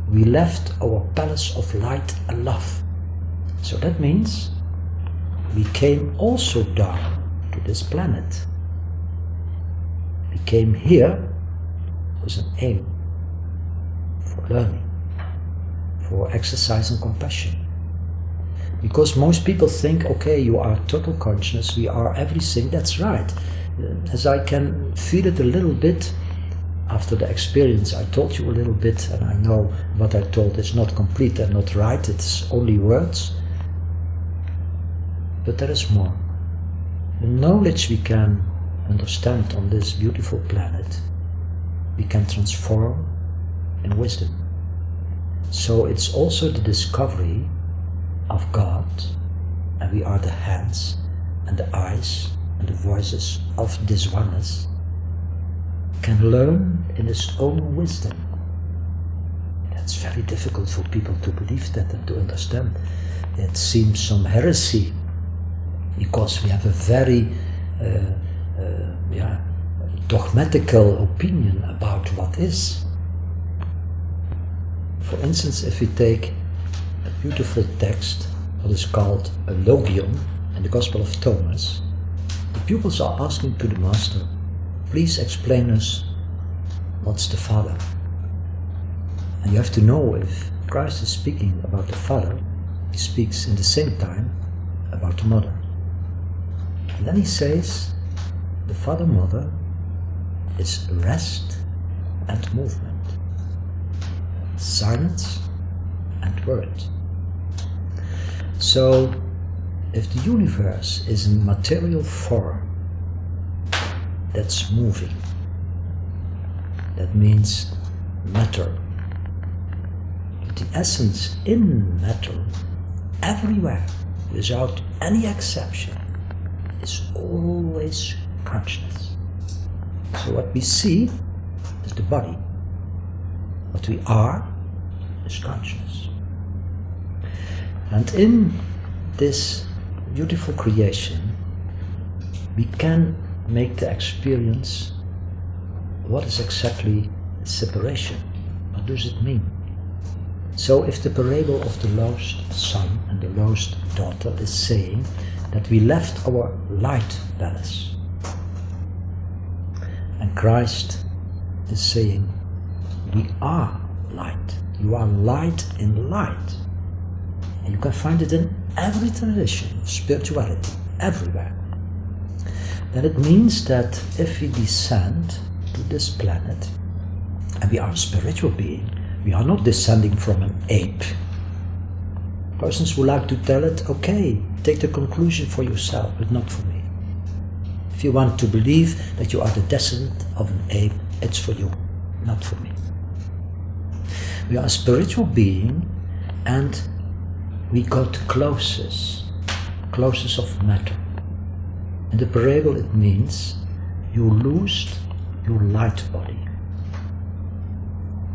we left our palace of light and love. So that means we came also down to this planet. We came here with an aim for learning, for exercise and compassion. Because most people think, okay, you are total consciousness, we are everything, that's right. As I can feel it a little bit, after the experience I told you a little bit, and I know what I told is not complete and not right, it's only words. But there is more. The knowledge we can understand on this beautiful planet, we can transform in wisdom. So it's also the discovery of God, and we are the hands and the eyes and the voices of this oneness, can learn in his own wisdom. That's very difficult for people to believe that and to understand. It seems some heresy, because we have a very dogmatical opinion about what is. For instance, if we take a beautiful text, what is called a logion in the Gospel of Thomas, the pupils are asking to the Master, please explain us what's the Father. And you have to know, if Christ is speaking about the Father, he speaks in the same time about the Mother. And then he says, the Father-Mother is rest and movement, silence and word. So, if the universe is in material form, that's moving. That means matter. But the essence in matter, everywhere, without any exception, is always consciousness. So what we see is the body. What we are is consciousness. And in this beautiful creation, we can make the experience, what is exactly separation? What does it mean? So if the parable of the lost son and the lost daughter is saying that we left our light palace, and Christ is saying we are light, you are light in light, and you can find it in every tradition of spirituality, everywhere, then it means that if we descend to this planet, and we are a spiritual being, we are not descending from an ape. Persons who like to tell it, okay, take the conclusion for yourself, but not for me. If you want to believe that you are the descendant of an ape, it's for you, not for me. We are a spiritual being, and we got closest of matter. In the parable it means you lost your light body.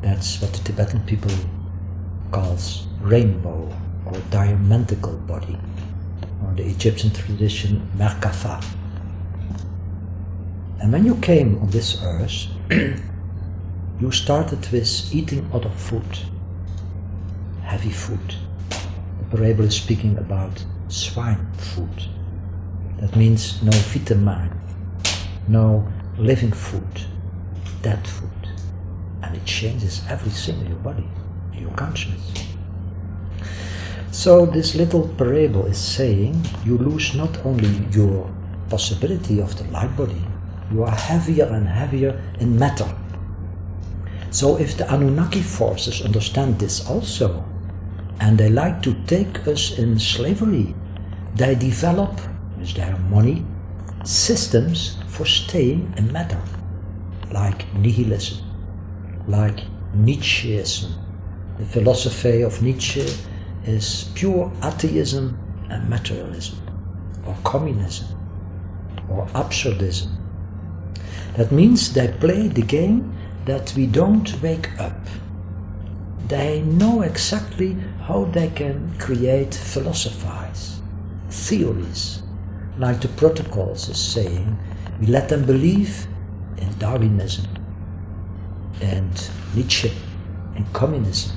That's what the Tibetan people calls rainbow or diamantical body, or the Egyptian tradition Merkaba. And when you came on this earth, you started with eating other food, heavy food. The parable is speaking about swine food. That means no vitamin, no living food, dead food. And it changes everything in your body, in your consciousness. So this little parable is saying you lose not only your possibility of the light body, you are heavier and heavier in matter. So if the Anunnaki forces understand this also, and they like to take us in slavery, they develop, with their money, systems for staying in matter, like nihilism, like Nietzscheism. The philosophy of Nietzsche is pure atheism and materialism, or communism, or absurdism. That means they play the game that we don't wake up. They know exactly how they can create philosophies, theories, like the protocols is saying. We let them believe in Darwinism and Nietzsche and communism.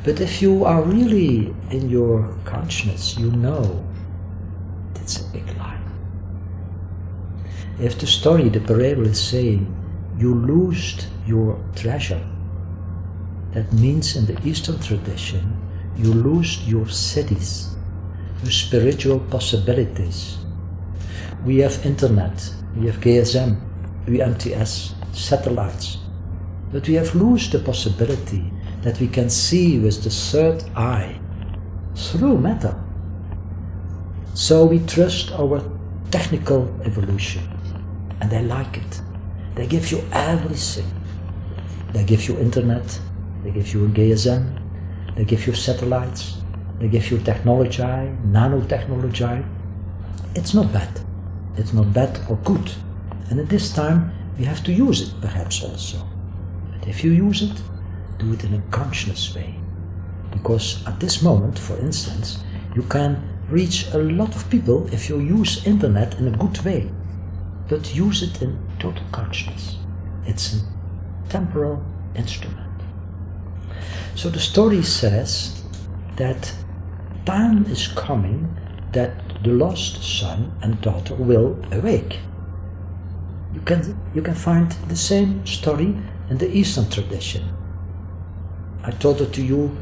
But if you are really in your consciousness, you know that's a big lie. If the story, the parable is saying you lost your treasure, that means in the Eastern tradition you lose your cities, your spiritual possibilities. We have internet, we have GSM, UMTS, satellites. But we have lost the possibility that we can see with the third eye through matter. So we trust our technical evolution, and they like it. They give you everything. They give you internet, they give you a GSM, they give you satellites, they give you technology, nanotechnology. It's not bad. It's not bad or good. And at this time we have to use it perhaps also. But if you use it, do it in a conscious way. Because at this moment, for instance, you can reach a lot of people if you use internet in a good way. But use it in total consciousness. It's a temporal instrument. So the story says that time is coming that the lost son and daughter will awake. You can find the same story in the Eastern tradition. I told it to you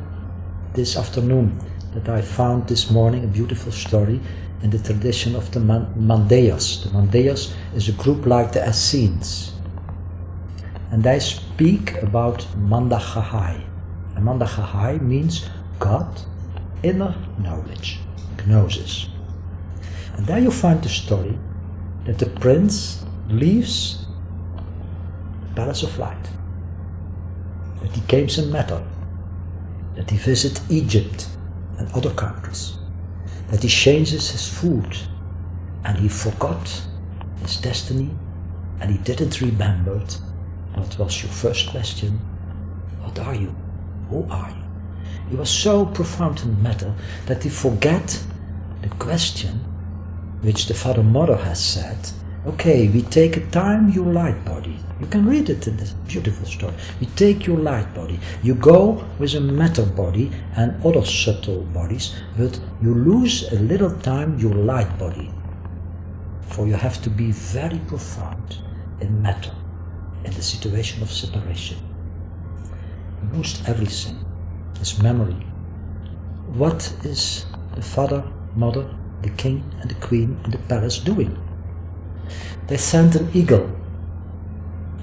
this afternoon that I found this morning a beautiful story in the tradition of the Mandeus. The Mandeus is a group like the Essenes. And they speak about Mandachahai. And Mandachahai means God, inner knowledge, gnosis. And there you find the story that the prince leaves the Palace of Light, that he comes in matter, that he visits Egypt and other countries, that he changes his food, and he forgot his destiny, and he didn't remember what was your first question. What are you? Who are you? He was so profound in matter that he forget the question which the Father Mother has said. Okay, we take a time your light body. You can read it in this beautiful story. You take your light body. You go with a matter body and other subtle bodies, but you lose a little time your light body. For you have to be very profound in matter, in the situation of separation. You lose everything. It's memory. What is the father, mother, the king and the queen in the palace doing? They sent an eagle,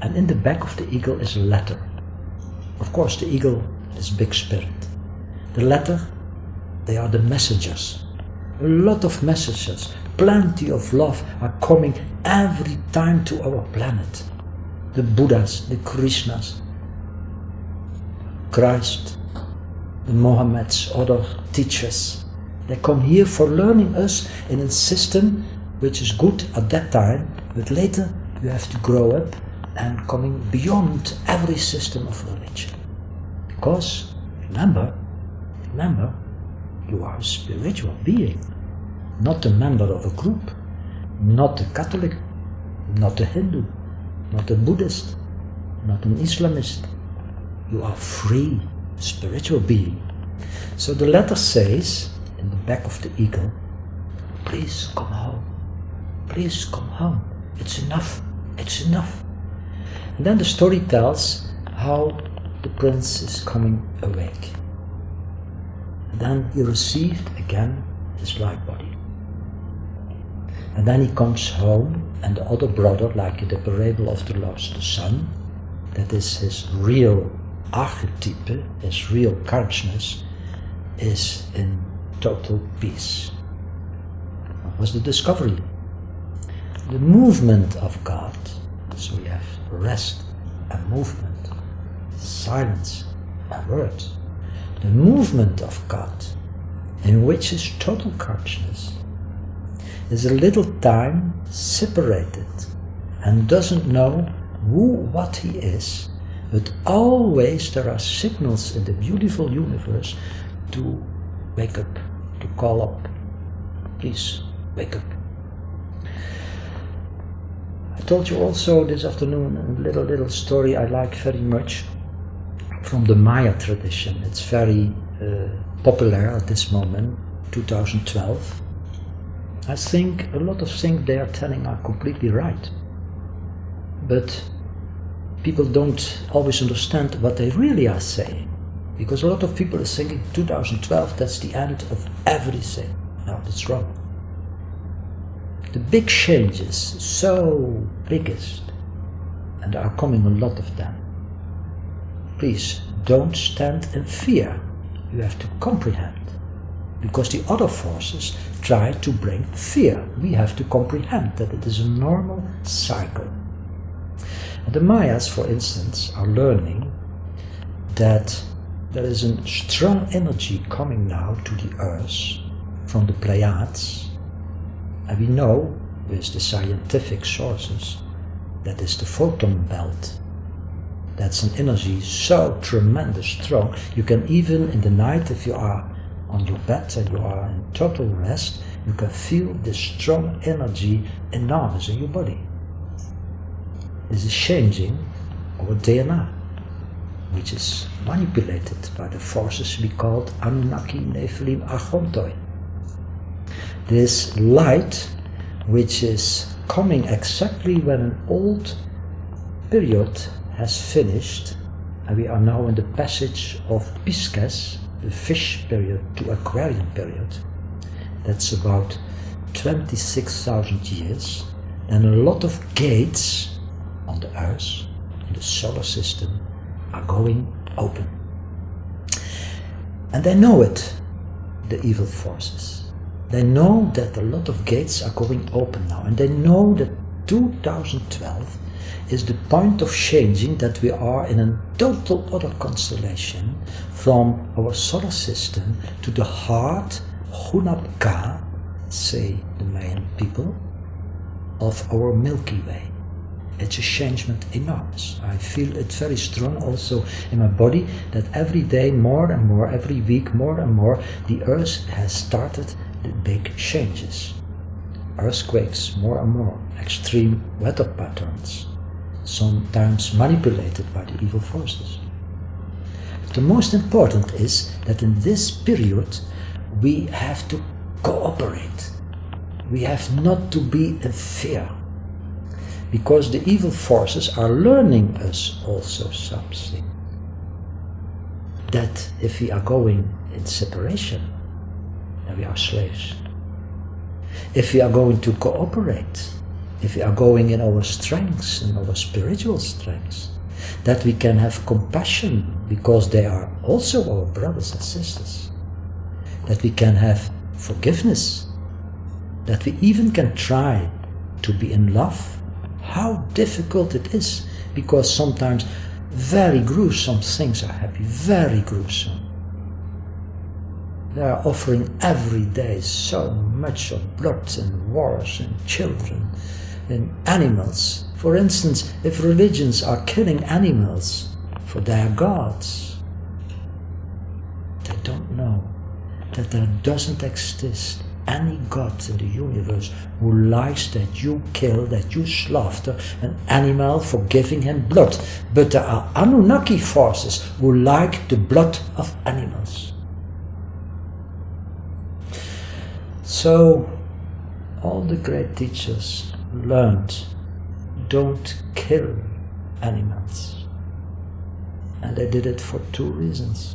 and in the back of the eagle is a letter. Of course, the eagle is big spirit. The letter, they are the messengers. A lot of messages, plenty of love are coming every time to our planet. The Buddhas, the Krishnas, Christ, the Mohammeds, other teachers. They come here for learning us in a system which is good at that time, but later you have to grow up and coming beyond every system of religion. Because, remember, you are a spiritual being, not a member of a group, not a Catholic, not a Hindu, not a Buddhist, not an Islamist. You are free, spiritual being. So the letter says, in the back of the eagle, please come home. Please come home. It's enough. It's enough. And then the story tells how the prince is coming awake. And then he received again his light body. And then he comes home, and the other brother, like the parable of the lost son, that is his real archetype, his real consciousness, is in total peace. What was the discovery? The movement of God. So we have rest and movement, silence and word. The movement of God, in which is total consciousness, is a little time separated and doesn't know what he is, but always there are signals in the beautiful universe to wake up, to call up. Please, wake up. I told you also this afternoon a little story I like very much from the Maya tradition. It's very popular at this moment, 2012. I think a lot of things they are telling are completely right. But people don't always understand what they really are saying. Because a lot of people are thinking 2012, that's the end of everything. No, that's wrong. The big changes, so biggest, and there are coming a lot of them. Please don't stand in fear. You have to comprehend. Because the other forces try to bring fear. We have to comprehend that it is a normal cycle. And the Mayas, for instance, are learning that there is a strong energy coming now to the Earth from the Pleiades. And we know, with the scientific sources, that is the photon belt. That's an energy so tremendous strong. You can even in the night, if you are on your bed and you are in total rest, you can feel this strong energy enormous in your body. This is changing our DNA, which is manipulated by the forces we called Anunnaki, Nephilim, Archontoi. This light, which is coming exactly when an old period has finished, and we are now in the passage of Pisces, the fish period to Aquarian period. That's about 26,000 years, and a lot of gates on the Earth, in the solar system, are going open. And they know it, the evil forces. They know that a lot of gates are going open now, and they know that 2012 is the point of changing, that we are in a total other constellation from our solar system to the heart, Hunapka, say the Mayan people, of our Milky Way. It's a changement enormous. I feel it very strong also in my body that every day more and more, every week more and more, the Earth has started the big changes. Earthquakes more and more, extreme weather patterns, sometimes manipulated by the evil forces. But the most important is that in this period we have to cooperate. We have not to be in fear. Because the evil forces are learning us also something. That if we are going in separation, then we are slaves. If we are going to cooperate, if we are going in our strengths, in our spiritual strengths, that we can have compassion because they are also our brothers and sisters, that we can have forgiveness, that we even can try to be in love. How difficult it is, because sometimes very gruesome things are happening, very gruesome. They are offering every day so much of blood and wars and children and animals. For instance, if religions are killing animals for their gods, they don't know that there doesn't exist any God in the universe who likes that you kill, that you slaughter an animal for giving him blood. But there are Anunnaki forces who like the blood of animals. So all the great teachers learned, don't kill animals. And they did it for two reasons.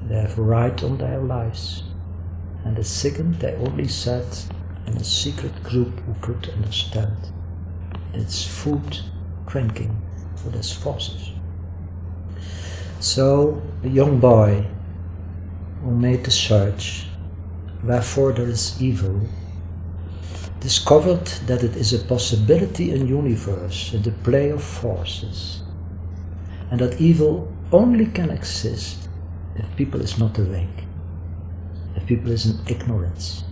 They have a right on their lives. And the second, they only said in a secret group who could understand, it's food, drinking for these forces. So the young boy who made the search, wherefore there is evil, discovered that it is a possibility in universe, in the play of forces, and that evil only can exist if people is not awake. If people is in ignorance,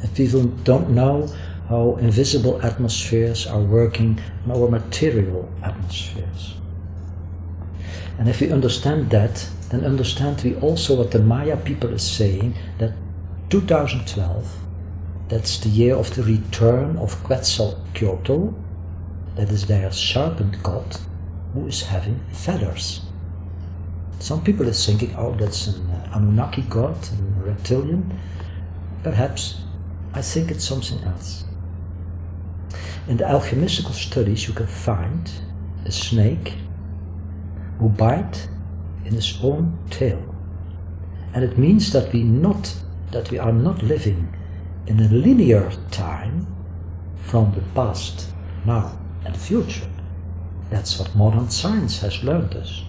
if people don't know how invisible atmospheres are working in our material atmospheres. And if we understand that, then understand we also what the Maya people is saying, that 2012, that's the year of the return of Quetzalcoatl, that is their serpent god, who is having feathers. Some people are thinking, oh, that's an Anunnaki god, a reptilian. Perhaps. I think it's something else. In the alchemistical studies you can find a snake who bites in his own tail. And it means that we are not living in a linear time from the past, now and the future. That's what modern science has learned us.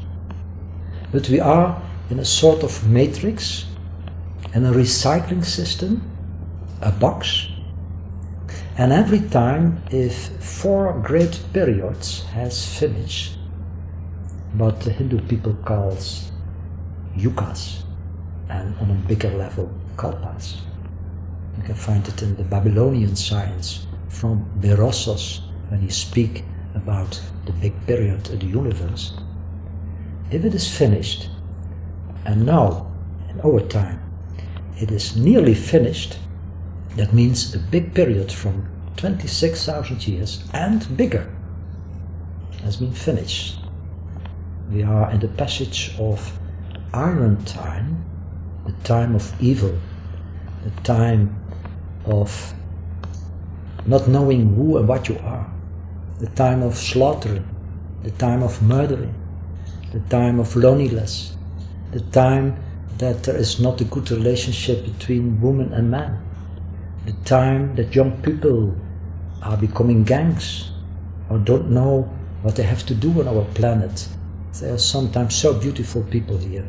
But we are in a sort of matrix and a recycling system, a box, and every time if 4 great periods has finished, what the Hindu people calls yugas, and on a bigger level kalpas. You can find it in the Babylonian science from Berossos when he speaks about the big period of the universe. If it is finished, and now in our time it is nearly finished, that means a big period from 26,000 years and bigger has been finished. We are in the passage of Iron Time, the time of evil, the time of not knowing who and what you are, the time of slaughtering, the time of murdering, the time of loneliness, the time that there is not a good relationship between woman and man, the time that young people are becoming gangs or don't know what they have to do on our planet. There are sometimes so beautiful people here.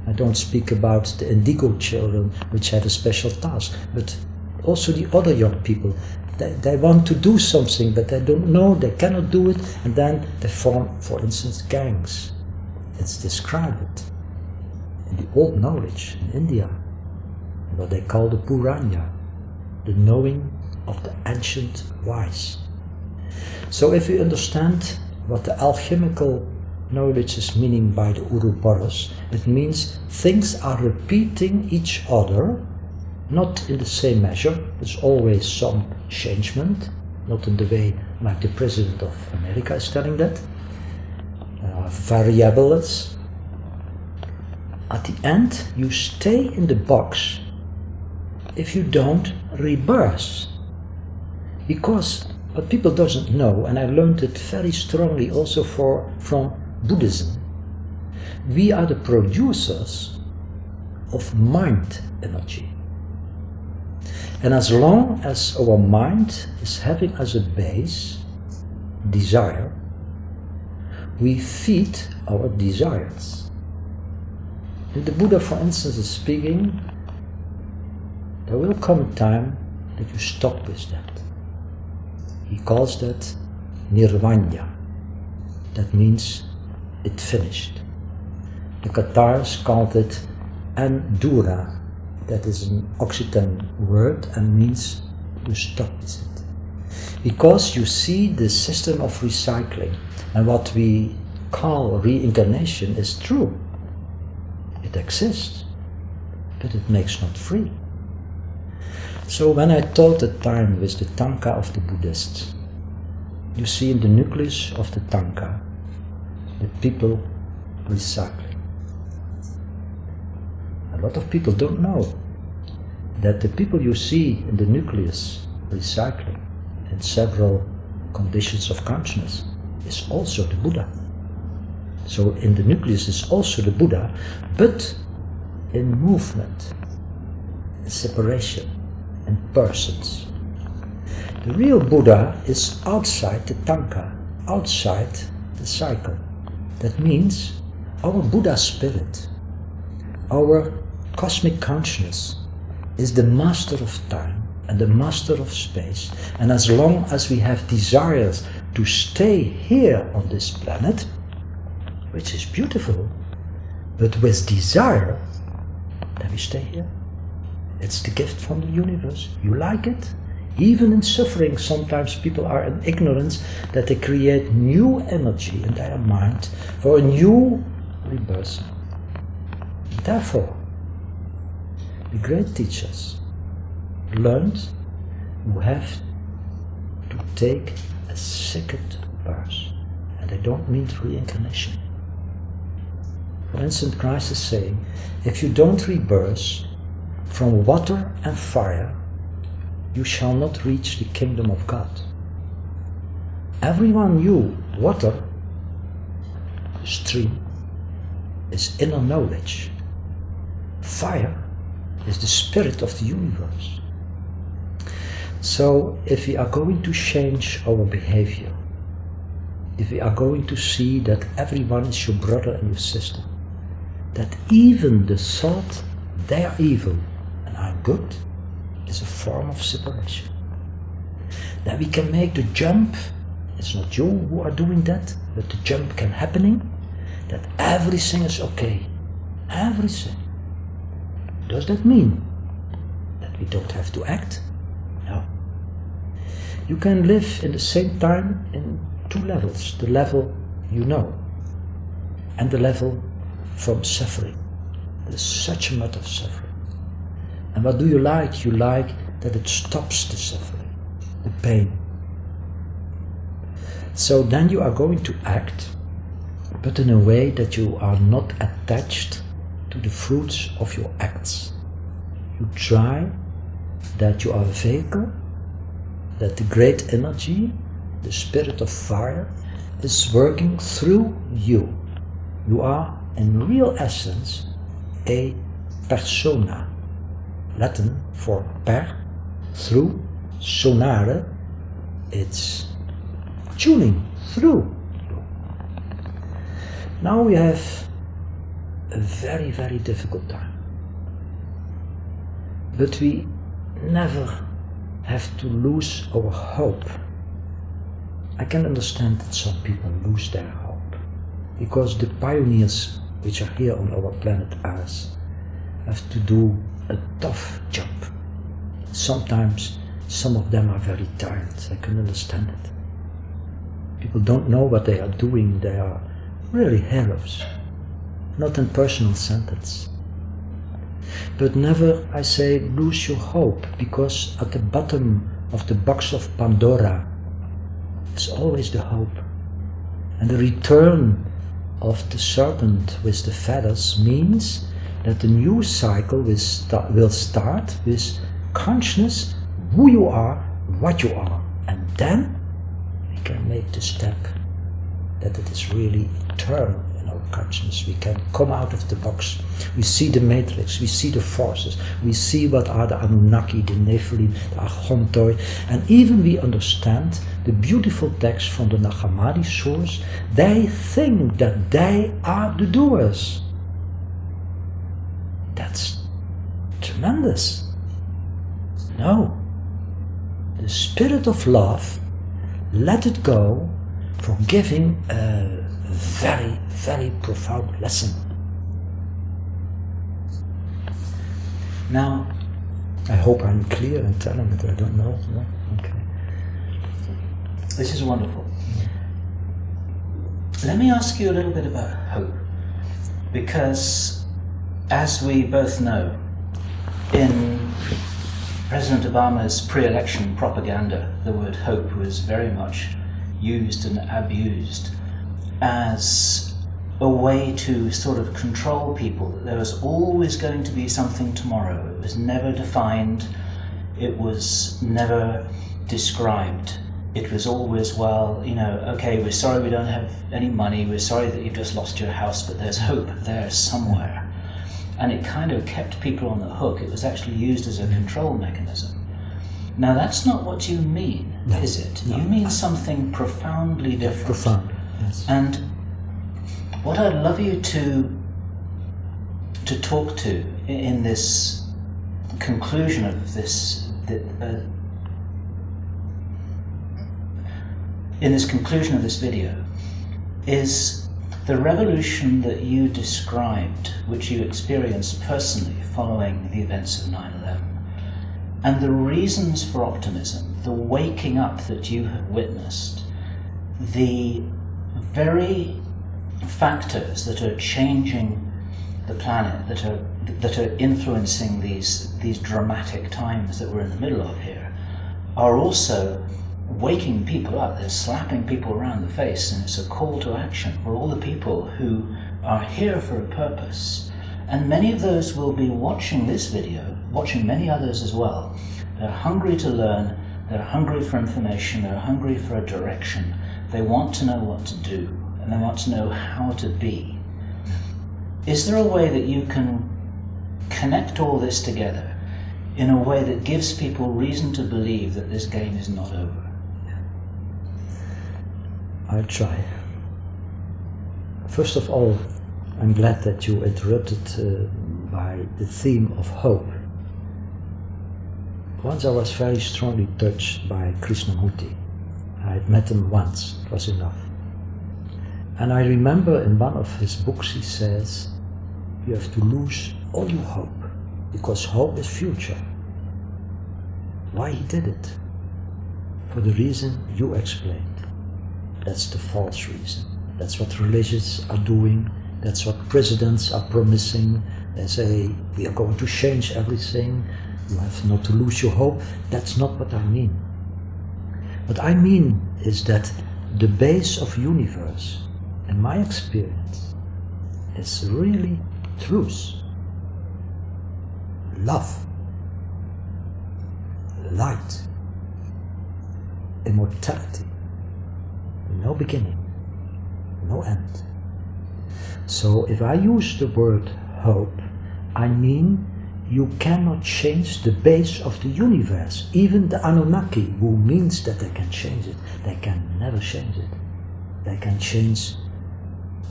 I don't speak about the indigo children, which have a special task, but also the other young people. They want to do something, but they don't know, they cannot do it, and then they form, for instance, gangs. It's described in the old knowledge in India, what they call the Purana, the knowing of the ancient wise. So if we understand what the alchemical knowledge is meaning by the Ouroboros, it means things are repeating each other, not in the same measure. There's always some changement, not in the way like the President of America is telling that. Variables. At the end, you stay in the box if you don't rebirth. Because what people doesn't know, and I learned it very strongly also from Buddhism, we are the producers of mind energy. And as long as our mind is having as a base desire, we feed our desires. And the Buddha, for instance, is speaking, there will come a time that you stop with that. He calls that nirvana. That means it finished. The Cathars called it andura. That is an Occitan word and means you stop with it. Because you see the system of recycling, and what we call reincarnation is true. It exists, but it makes not free. So when I taught the time with the tanka of the Buddhists, you see in the nucleus of the tanka the people recycling. A lot of people don't know that the people you see in the nucleus recycling in several conditions of consciousness is also the Buddha. So in the nucleus is also the Buddha, but in movement, in separation, in persons. The real Buddha is outside the tanka, outside the cycle. That means our Buddha spirit, our cosmic consciousness, is the master of time and the master of space. And as long as we have desires to stay here on this planet, which is beautiful, but with desire, then we stay here. It's the gift from the universe. You like it? Even in suffering, sometimes people are in ignorance that they create new energy in their mind for a new rebirth. Therefore, the great teachers learned you have to take a second birth, and they don't mean reincarnation. For instance, Christ is saying, if you don't rebirth from water and fire, you shall not reach the kingdom of God. Everyone knew water, the stream, is inner knowledge. Fire is the spirit of the universe. So if we are going to change our behavior, if we are going to see that everyone is your brother and your sister, that even the thought they are evil and I'm good is a form of separation. Then we can make the jump, it's not you who are doing that, but the jump can happening, that everything is okay. Everything. Does that mean that we don't have to act? No. You can live in the same time in two levels. The level you know and the level from suffering. There's such a lot of suffering. And what do you like? You like that it stops the suffering, the pain. So then you are going to act, but in a way that you are not attached to the fruits of your acts. You try that you are a vehicle, that the great energy, the spirit of fire, is working through you. You are, in real essence, a persona. Latin for per, through, sonare, it's tuning through you. Now we have a very, very difficult time. But we never have to lose our hope. I can understand that some people lose their hope, because the pioneers which are here on our planet Earth have to do a tough job. Sometimes some of them are very tired, I can understand it. People don't know what they are doing, they are really heroes, not in personal sentence. But never, I say, lose your hope, because at the bottom of the box of Pandora is always the hope. And the return of the serpent with the feathers means that the new cycle will start with consciousness, who you are, what you are. And then we can make the step that it is really eternal in our consciousness. We can come out of the box. We see the matrix, we see the forces, we see what are the Anunnaki, the Nephilim, the Achontoi, and even we understand the beautiful text from the Nag Hammadi source. They think that they are the doers. That's tremendous. No. The spirit of love, let it go for giving a very, very profound lesson. Now, I hope I'm clear in telling it, I don't know. No? Okay. This is wonderful. Let me ask you a little bit about hope, because as we both know, in President Obama's pre-election propaganda, the word hope was very much used and abused as a way to sort of control people. There was always going to be something tomorrow. It was never defined. It was never described. It was always, well, you know, okay, we're sorry we don't have any money. We're sorry that you've just lost your house, but there's hope there somewhere. And it kind of kept people on the hook. It was actually used as a control mechanism. Now, that's not what you mean, no, is it? No. You mean something profoundly different. Profound, yes. And what I'd love you to talk to in this conclusion of this, in this conclusion of this video, is the revolution that you described, which you experienced personally following the events of 9/11, and the reasons for optimism, the waking up that you have witnessed, the very factors that are changing the planet, that are influencing these dramatic times that we're in the middle of here, are also waking people up. They're slapping people around the face, and it's a call to action for all the people who are here for a purpose. And many of those will be watching this video, watching many others as well. They're hungry to learn, they're hungry for information, they're hungry for a direction. They want to know what to do, and they want to know how to be. Is there a way that you can connect all this together in a way that gives people reason to believe that this game is not over? I'll try. First of all, I'm glad that you interrupted by the theme of hope. Once I was very strongly touched by Krishnamurti. I had met him once, it was enough. And I remember in one of his books he says, you have to lose all your hope, because hope is future. Why he did it? For the reason you explained. That's the false reason. That's what religions are doing. That's what presidents are promising. They say, we are going to change everything. You have not to lose your hope. That's not what I mean. What I mean is that the base of universe, in my experience, is really truth, love, light, immortality, no beginning, no end. So if I use the word hope, I mean you cannot change the base of the universe. Even the Anunnaki, who means that they can change it, they can never change it. They can change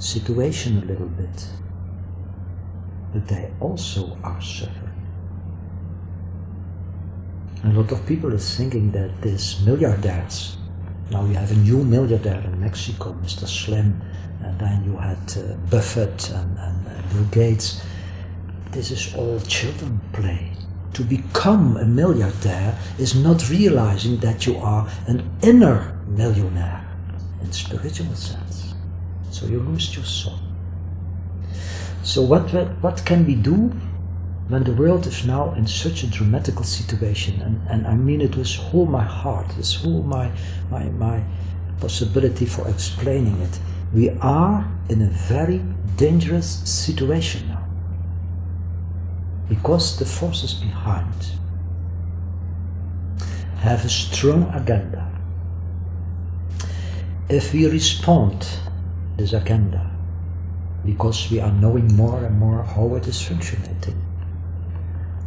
situation a little bit, but they also are suffering. A lot of people is thinking that these milliardaires, now we have a new milliardaire in Mexico, Mr. Slim, and then you had Buffett and Bill Gates. This is all children play. To become a milliardaire is not realizing that you are an inner millionaire in spiritual sense. So you lose your soul. So what can we do when the world is now in such a dramatical situation? And I mean it with all my heart, with all my possibility for explaining it. We are in a very dangerous situation now, because the forces behind have a strong agenda. If we respond this agenda, because we are knowing more and more how it is functioning,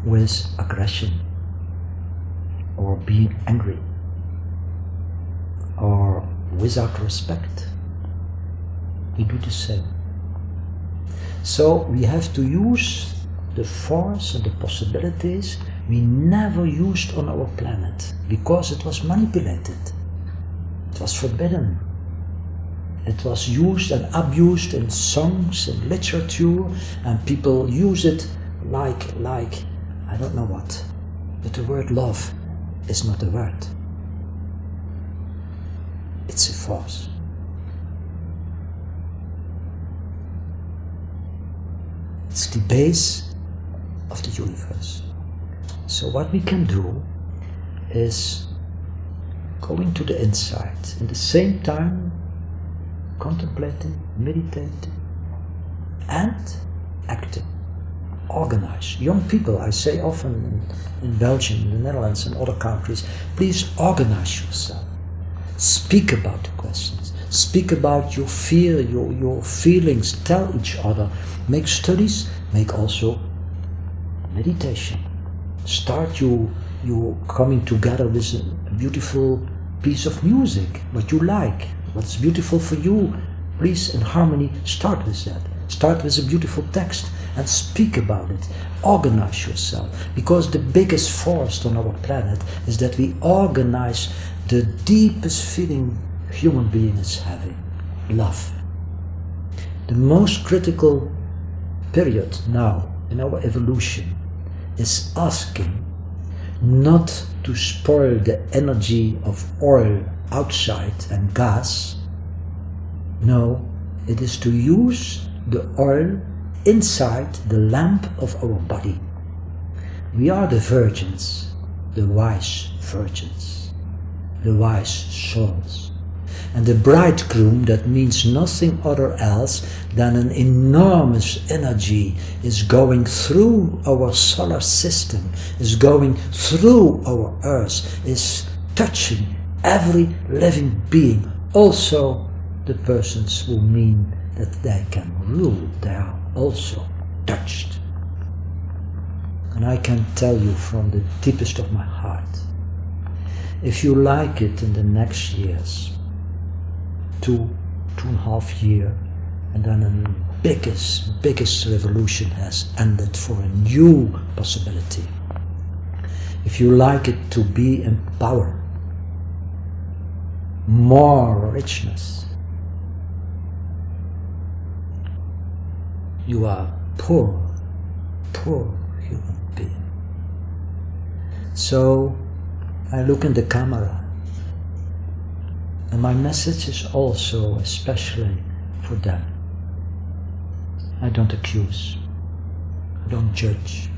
with aggression, or being angry, or without respect, we do the same. So we have to use the force and the possibilities we never used on our planet, because it was manipulated, it was forbidden, it was used and abused in songs, in literature, and people use it like I don't know what, but the word love is not a word, it's a force. It's the base of the universe. So what we can do is go into the inside, in the same time contemplating, meditating, and acting. Organize. Young people, I say often in Belgium, in the Netherlands and other countries, please organize yourself. Speak about the questions. Speak about your fear, your feelings. Tell each other. Make studies. Make also meditation. Start you coming together with a beautiful piece of music, what you like, what's beautiful for you. Please, in harmony, start with that. Start with a beautiful text and speak about it. Organize yourself, because the biggest force on our planet is that we organize the deepest feeling human being is having, love. The most critical period now in our evolution is asking not to spoil the energy of oil outside and gas. No, it is to use the oil inside the lamp of our body. We are the virgins, the wise virgins, the wise souls. And the bridegroom, that means nothing other else than an enormous energy, is going through our solar system, is going through our earth, is touching every living being, also the persons who mean that they can rule, they are also touched. And I can tell you from the deepest of my heart, if you like it in the next years 2.5 years, and then a biggest revolution has ended for a new possibility. If you like it to be empowered, more richness, you are poor human being. So I look in the camera, and my message is also especially for them. I don't accuse, I don't judge.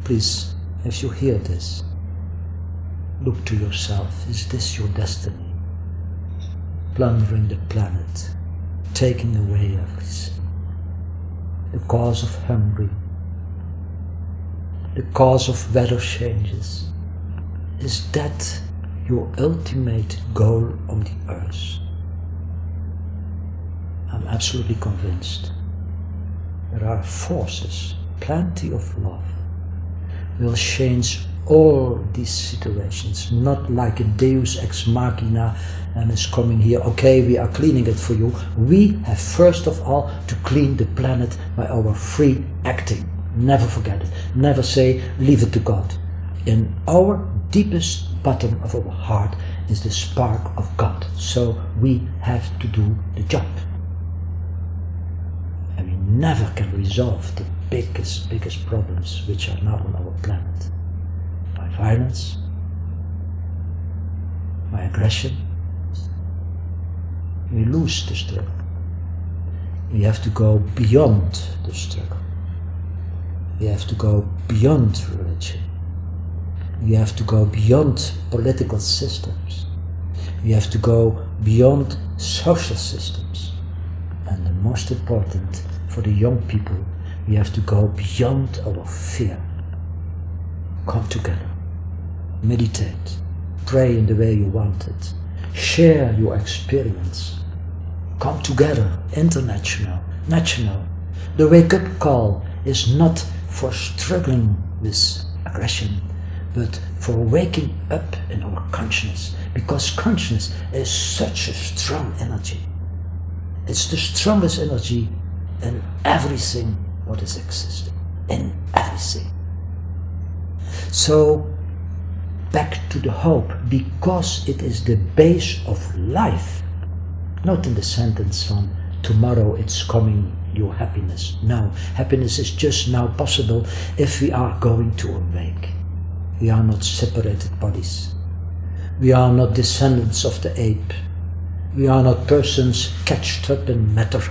Please, if you hear this, look to yourself. Is this your destiny? Plundering the planet, taking away everything. The cause of hunger, the cause of weather changes. Is that your ultimate goal on the earth? I'm absolutely convinced there are forces, plenty of love, will change all these situations, not like a deus ex machina and is coming here, okay, we are cleaning it for you. We have first of all to clean the planet by our free acting. Never forget it. Never say, leave it to God. In our deepest bottom of our heart is the spark of God. So we have to do the job. And we never can resolve the biggest problems which are now on our planet. By violence, by aggression. We lose the struggle. We have to go beyond the struggle. We have to go beyond religion. We have to go beyond political systems. We have to go beyond social systems. And the most important for the young people, we have to go beyond our fear. Come together. Meditate. Pray in the way you want it. Share your experience. Come together, international, national. The wake-up call is not for struggling with aggression, but for waking up in our consciousness, because consciousness is such a strong energy. It's the strongest energy in everything what is existing, in everything. So, back to the hope, because it is the base of life, not in the sentence from tomorrow it's coming your happiness. No, happiness is just now possible if we are going to awake. We are not separated bodies. We are not descendants of the ape. We are not persons catched up in matter.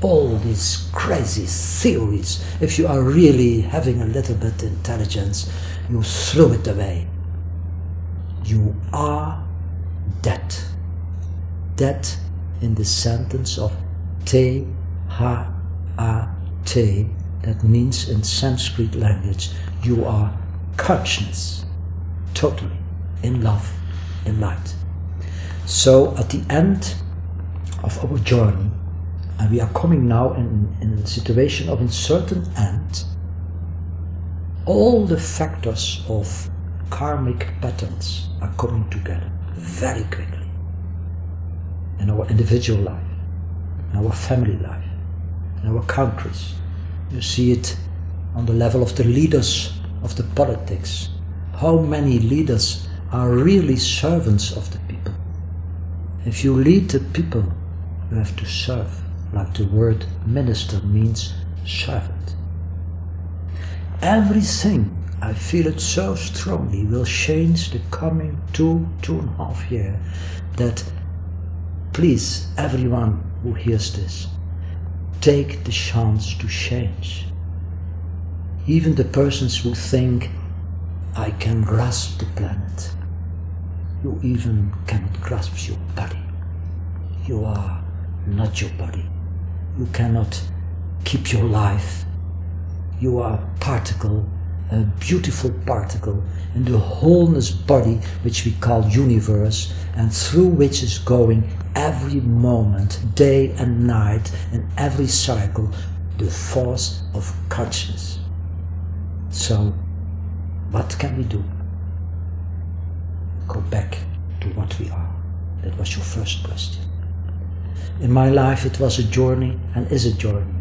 All these crazy theories, if you are really having a little bit intelligence, you throw it away. You are dead. Dead in the sentence of T-H-A-T, that means in Sanskrit language, you are consciousness, totally, in love, in light. So at the end of our journey, and we are coming now in a situation of a certain end, all the factors of karmic patterns are coming together very quickly. In our individual life, in our family life, in our countries. You see it on the level of the leaders of the politics. How many leaders are really servants of the people? If you lead the people, you have to serve, like the word minister means servant. Everything, I feel it so strongly, will change the coming 2.5 years, that please, everyone who hears this, take the chance to change. Even the persons who think, I can grasp the planet, you even cannot grasp your body. You are not your body. You cannot keep your life. You are a particle, a beautiful particle in the wholeness body which we call universe, and through which is going every moment, day and night, in every cycle, the force of consciousness. So, what can we do? Go back to what we are. That was your first question. In my life it was a journey and is a journey.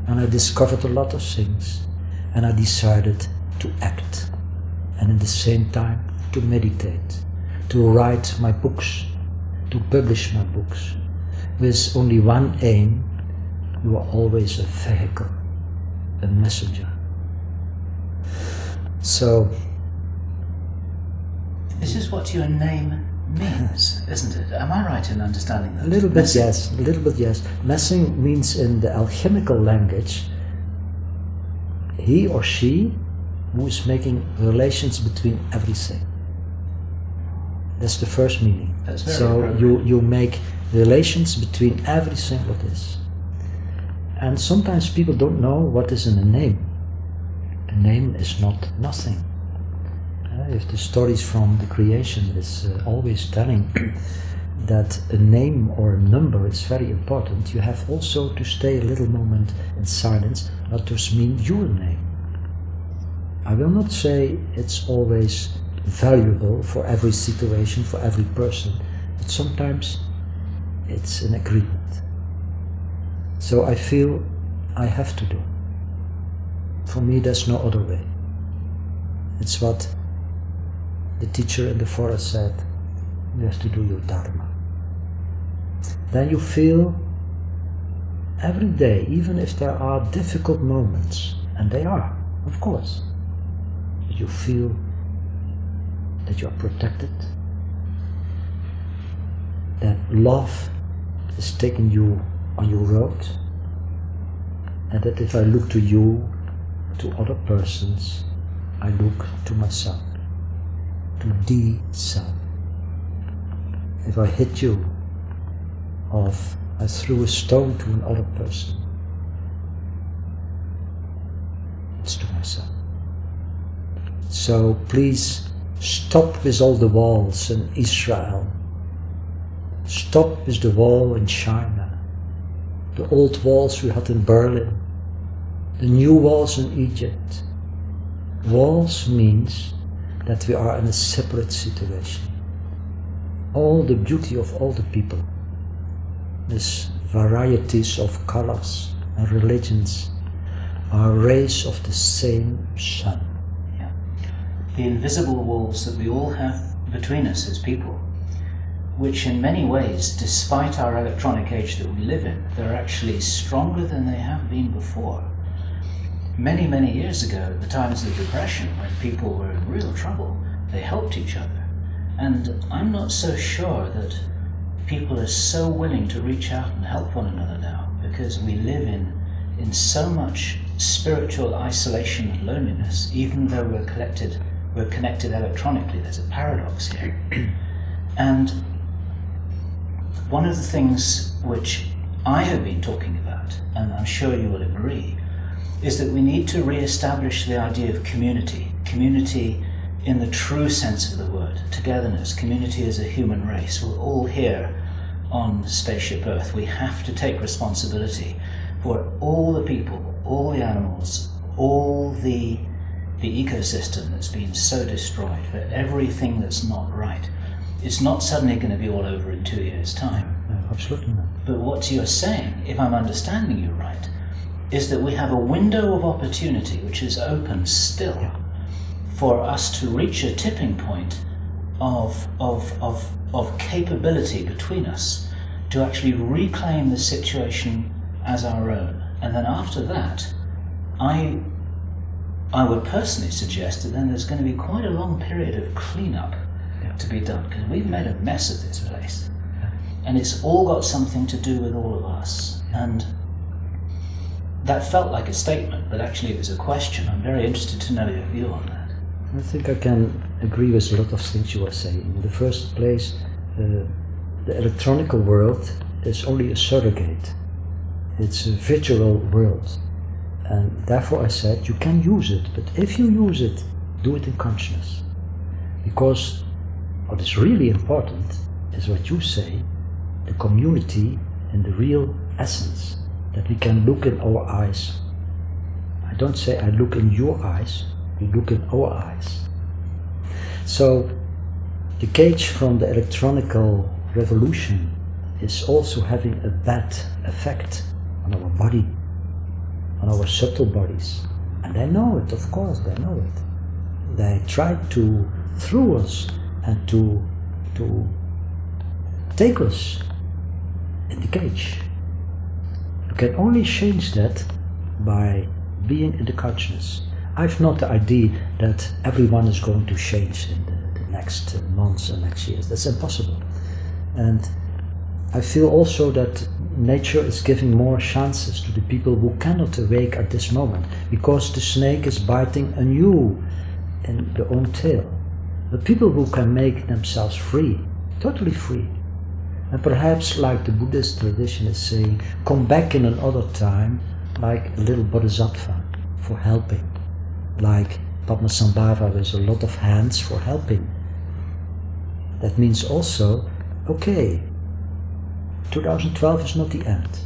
And I discovered a lot of things. And I decided to act. And at the same time to meditate. To write my books. To publish my books. With only one aim. You are always a vehicle. A messenger. So... This is what your name means, isn't it? Am I right in understanding that? A little bit, yes. A little bit, yes. Messing means in the alchemical language, he or she who is making relations between everything. That's the first meaning. That's very so you make relations between everything what is. And sometimes people don't know what is in a name. A name is not nothing. If the stories from the creation is always telling that a name or a number is very important, you have also to stay a little moment in silence, not to mean your name. I will not say it's always valuable for every situation, for every person, but sometimes it's an agreement. So I feel I have to do. For me there's no other way. It's what the teacher in the forest said, you have to do your dharma. Then you feel every day, even if there are difficult moments, and they are, of course, that you feel that you are protected, that love is taking you on your road, and that if I look to you, to other persons, I look to myself. To the self. If I hit you, or I threw a stone to another person, it's to myself. So please stop with all the walls in Israel. Stop with the wall in China. The old walls we had in Berlin. The new walls in Egypt. Walls means that we are in a separate situation. All the beauty of all the people, these varieties of colors and religions, are rays of the same sun. Yeah. The invisible walls that we all have between us as people, which in many ways, despite our electronic age that we live in, they're actually stronger than they have been before. Many, many years ago, at the times of the Depression, when people were in real trouble, they helped each other. And I'm not so sure that people are so willing to reach out and help one another now, because we live in so much spiritual isolation and loneliness, even though we're connected electronically. There's a paradox here. And one of the things which I have been talking about, and I'm sure you will agree, is that we need to re-establish the idea of community. Community in the true sense of the word. Togetherness. Community as a human race. We're all here on Spaceship Earth. We have to take responsibility for all the people, all the animals, all the ecosystem that's been so destroyed, for everything that's not right. It's not suddenly going to be all over in 2 years' time. No, absolutely not. But what you're saying, if I'm understanding you right, is that we have a window of opportunity which is open still for us to reach a tipping point of capability between us to actually reclaim the situation as our own. And then after that, I would personally suggest that then there's going to be quite a long period of cleanup to be done, because we've made a mess of this place. And it's all got something to do with all of us. And that felt like a statement, but actually it was a question. I'm very interested to know your view on that. I think I can agree with a lot of things you are saying. In the first place, the electronic world is only a surrogate. It's a virtual world. And therefore I said, you can use it, but if you use it, do it in consciousness. Because what is really important is what you say, the community and the real essence. That we can look in our eyes. I don't say I look in your eyes, we look in our eyes. So the cage from the electronical revolution is also having a bad effect on our body, on our subtle bodies. And they know it, of course, they know it. They try to throw us and to take us in the cage. You can only change that by being in the consciousness. I've not the idea that everyone is going to change in the next months and next years. That's impossible. And I feel also that nature is giving more chances to the people who cannot awake at this moment, because the snake is biting anew in their own tail. The people who can make themselves free, totally free. And perhaps, like the Buddhist tradition is saying, come back in another time like a little bodhisattva for helping. Like Padmasambhava with a lot of hands for helping. That means also, okay, 2012 is not the end.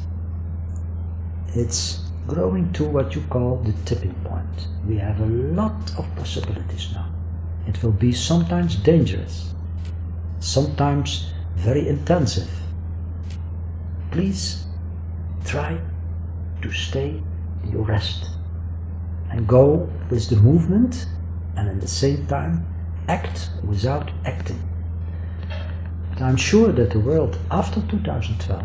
It's growing to what you call the tipping point. We have a lot of possibilities now. It will be sometimes dangerous, sometimes very intensive. Please try to stay in your rest and go with the movement, and at the same time act without acting. But I'm sure that the world after 2012,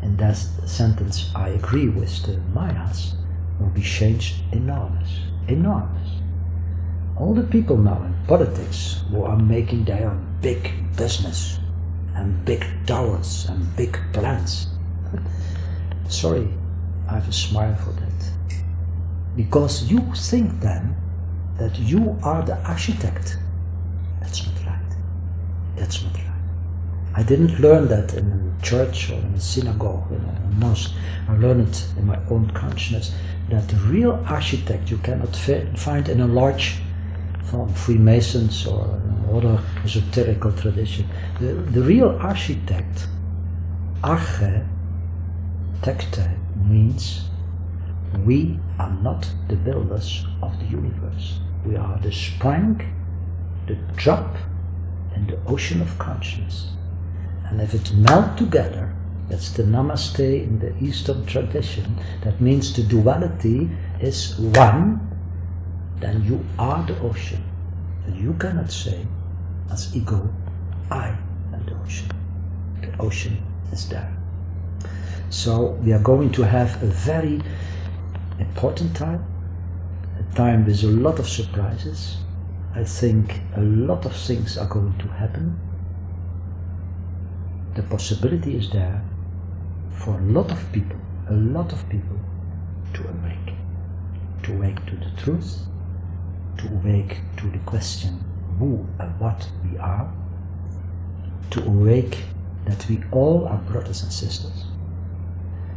in that sentence I agree with the Mayas, will be changed enormous, enormous. All the people now in politics who are making their big business and big towers and big plans. Sorry, I have a smile for that. Because you think then that you are the architect. That's not right. That's not right. I didn't learn that in a church or in a synagogue, in a mosque. I learned it in my own consciousness, that the real architect you cannot find in a lodge from Freemasons or other esoterical tradition. The real architect, arche, tekte, means we are not the builders of the universe. We are the spring, the drop in the ocean of consciousness. And if it melt together, that's the namaste in the Eastern tradition, that means the duality is one, then you are the ocean. And you cannot say, as ego, I am the ocean. The ocean is there. So we are going to have a very important time, a time with a lot of surprises. I think a lot of things are going to happen. The possibility is there for a lot of people to awake to the truth, to awake to the question who and what we are, to awake that we all are brothers and sisters,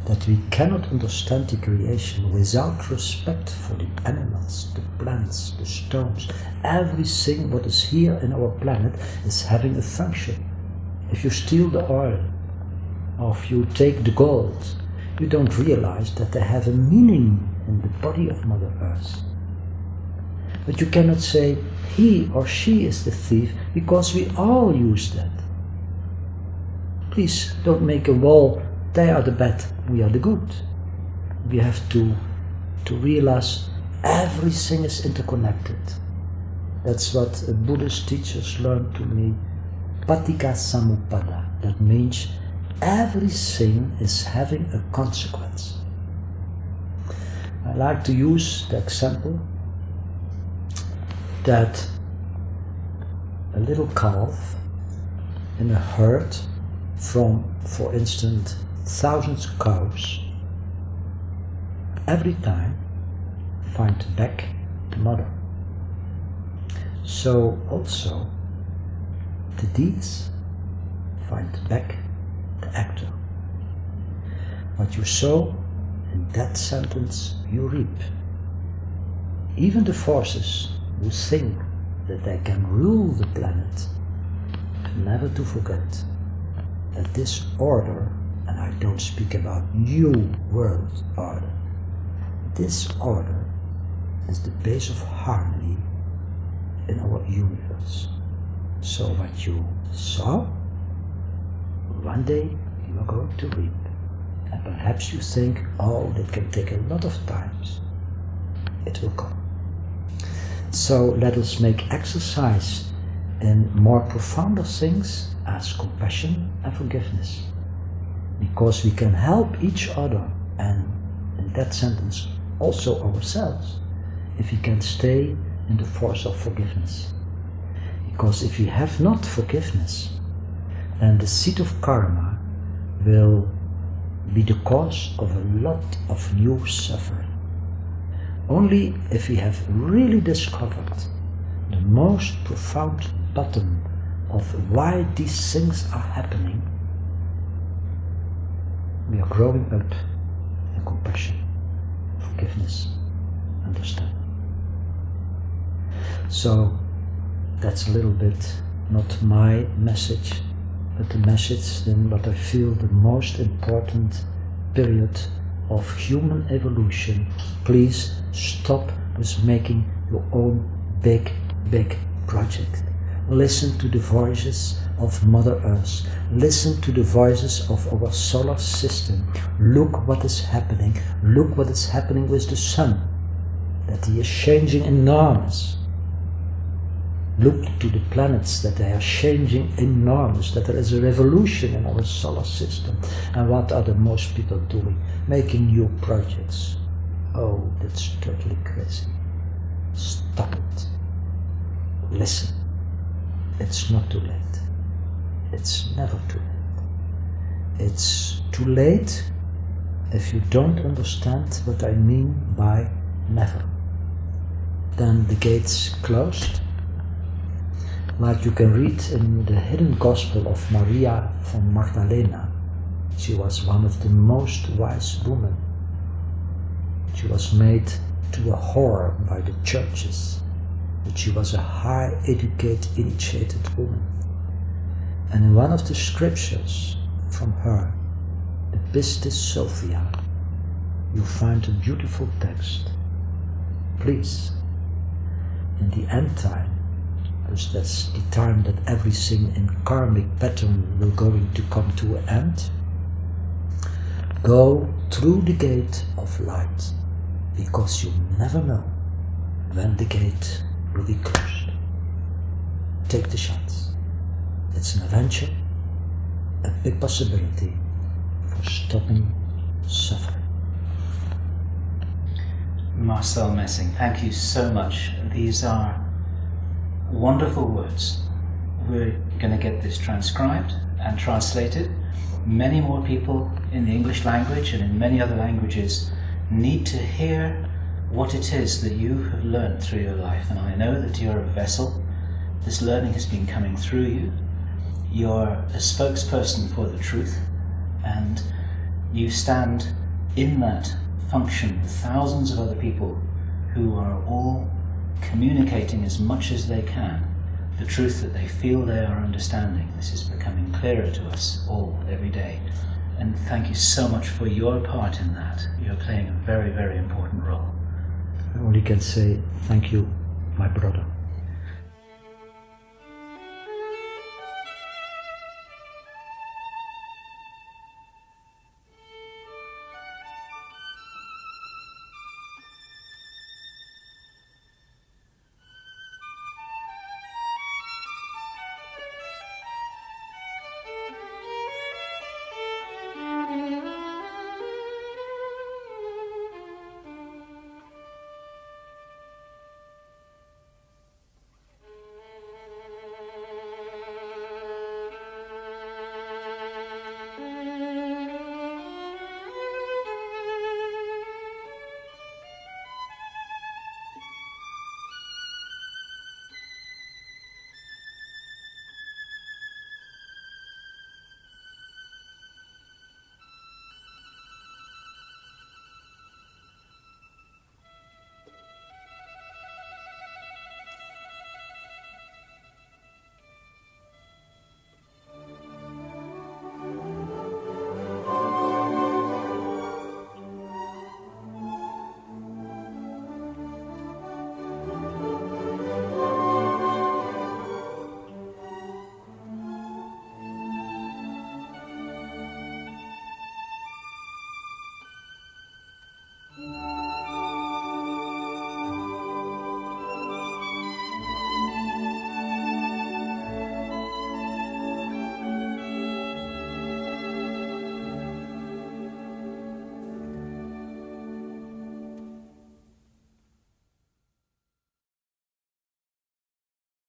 that we cannot understand the creation without respect for the animals, the plants, the stones. Everything what is here in our planet is having a function. If you steal the oil, or if you take the gold, you don't realize that they have a meaning in the body of Mother Earth. But you cannot say he or she is the thief, because we all use that. Please don't make a wall, they are the bad, we are the good. We have to realize everything is interconnected. That's what Buddhist teachers learned to me. Patika Samuppada. That means everything is having a consequence. I like to use the example that a little calf in a herd from, for instance, thousands of cows, every time find back the mother. So also the deeds find back the actor. What you sow, in that sentence you reap. Even the forces who think that they can rule the planet have never to forget that this order, and I don't speak about new world order, this order is the base of harmony in our universe. So what you sow, one day you are going to reap. And perhaps you think, oh, that can take a lot of time. It will come. So let us make exercise in more profounder things as compassion and forgiveness. Because we can help each other, and in that sentence also ourselves, if we can stay in the force of forgiveness. Because if we have not forgiveness, then the seed of karma will be the cause of a lot of new suffering. Only if we have really discovered the most profound bottom of why these things are happening, we are growing up in compassion, forgiveness, understanding. So that's a little bit not my message, but the message in what I feel the most important period of human evolution. Please stop with making your own big project. Listen to the voices of Mother Earth. Listen to the voices of our solar system. Look what is happening. Look what is happening with the sun. That he is changing enormous. Look to the planets, that they are changing enormous, that there is a revolution in our solar system. And what are the most people doing? Making new projects. Oh, that's totally crazy. Stop it. Listen. It's not too late. It's never too late. It's too late if you don't understand what I mean by never. Then the gates closed. Like you can read in the hidden gospel of Maria from Magdalena. She was one of the most wise women. She was made to a whore by the churches, but she was a high educated, initiated woman. And in one of the scriptures from her, the Pistis Sophia, you find a beautiful text. Please, in the end time, because that's the time that everything in karmic pattern will going to come to an end, go through the gate of light, because you never know when the gate will be closed. Take the chance. It's an adventure, a big possibility for stopping suffering. Marcel Messing, thank you so much. These are wonderful words. We're going to get this transcribed and translated. Many more people in the English language and in many other languages need to hear what it is that you have learned through your life. And I know that you're a vessel. This learning has been coming through you. You're a spokesperson for the truth, and you stand in that function with thousands of other people who are all communicating as much as they can the truth that they feel they are understanding. This is becoming clearer to us all every day. And thank you so much for your part in that. You're playing a very, very important role. I only can say thank you, my brother. you.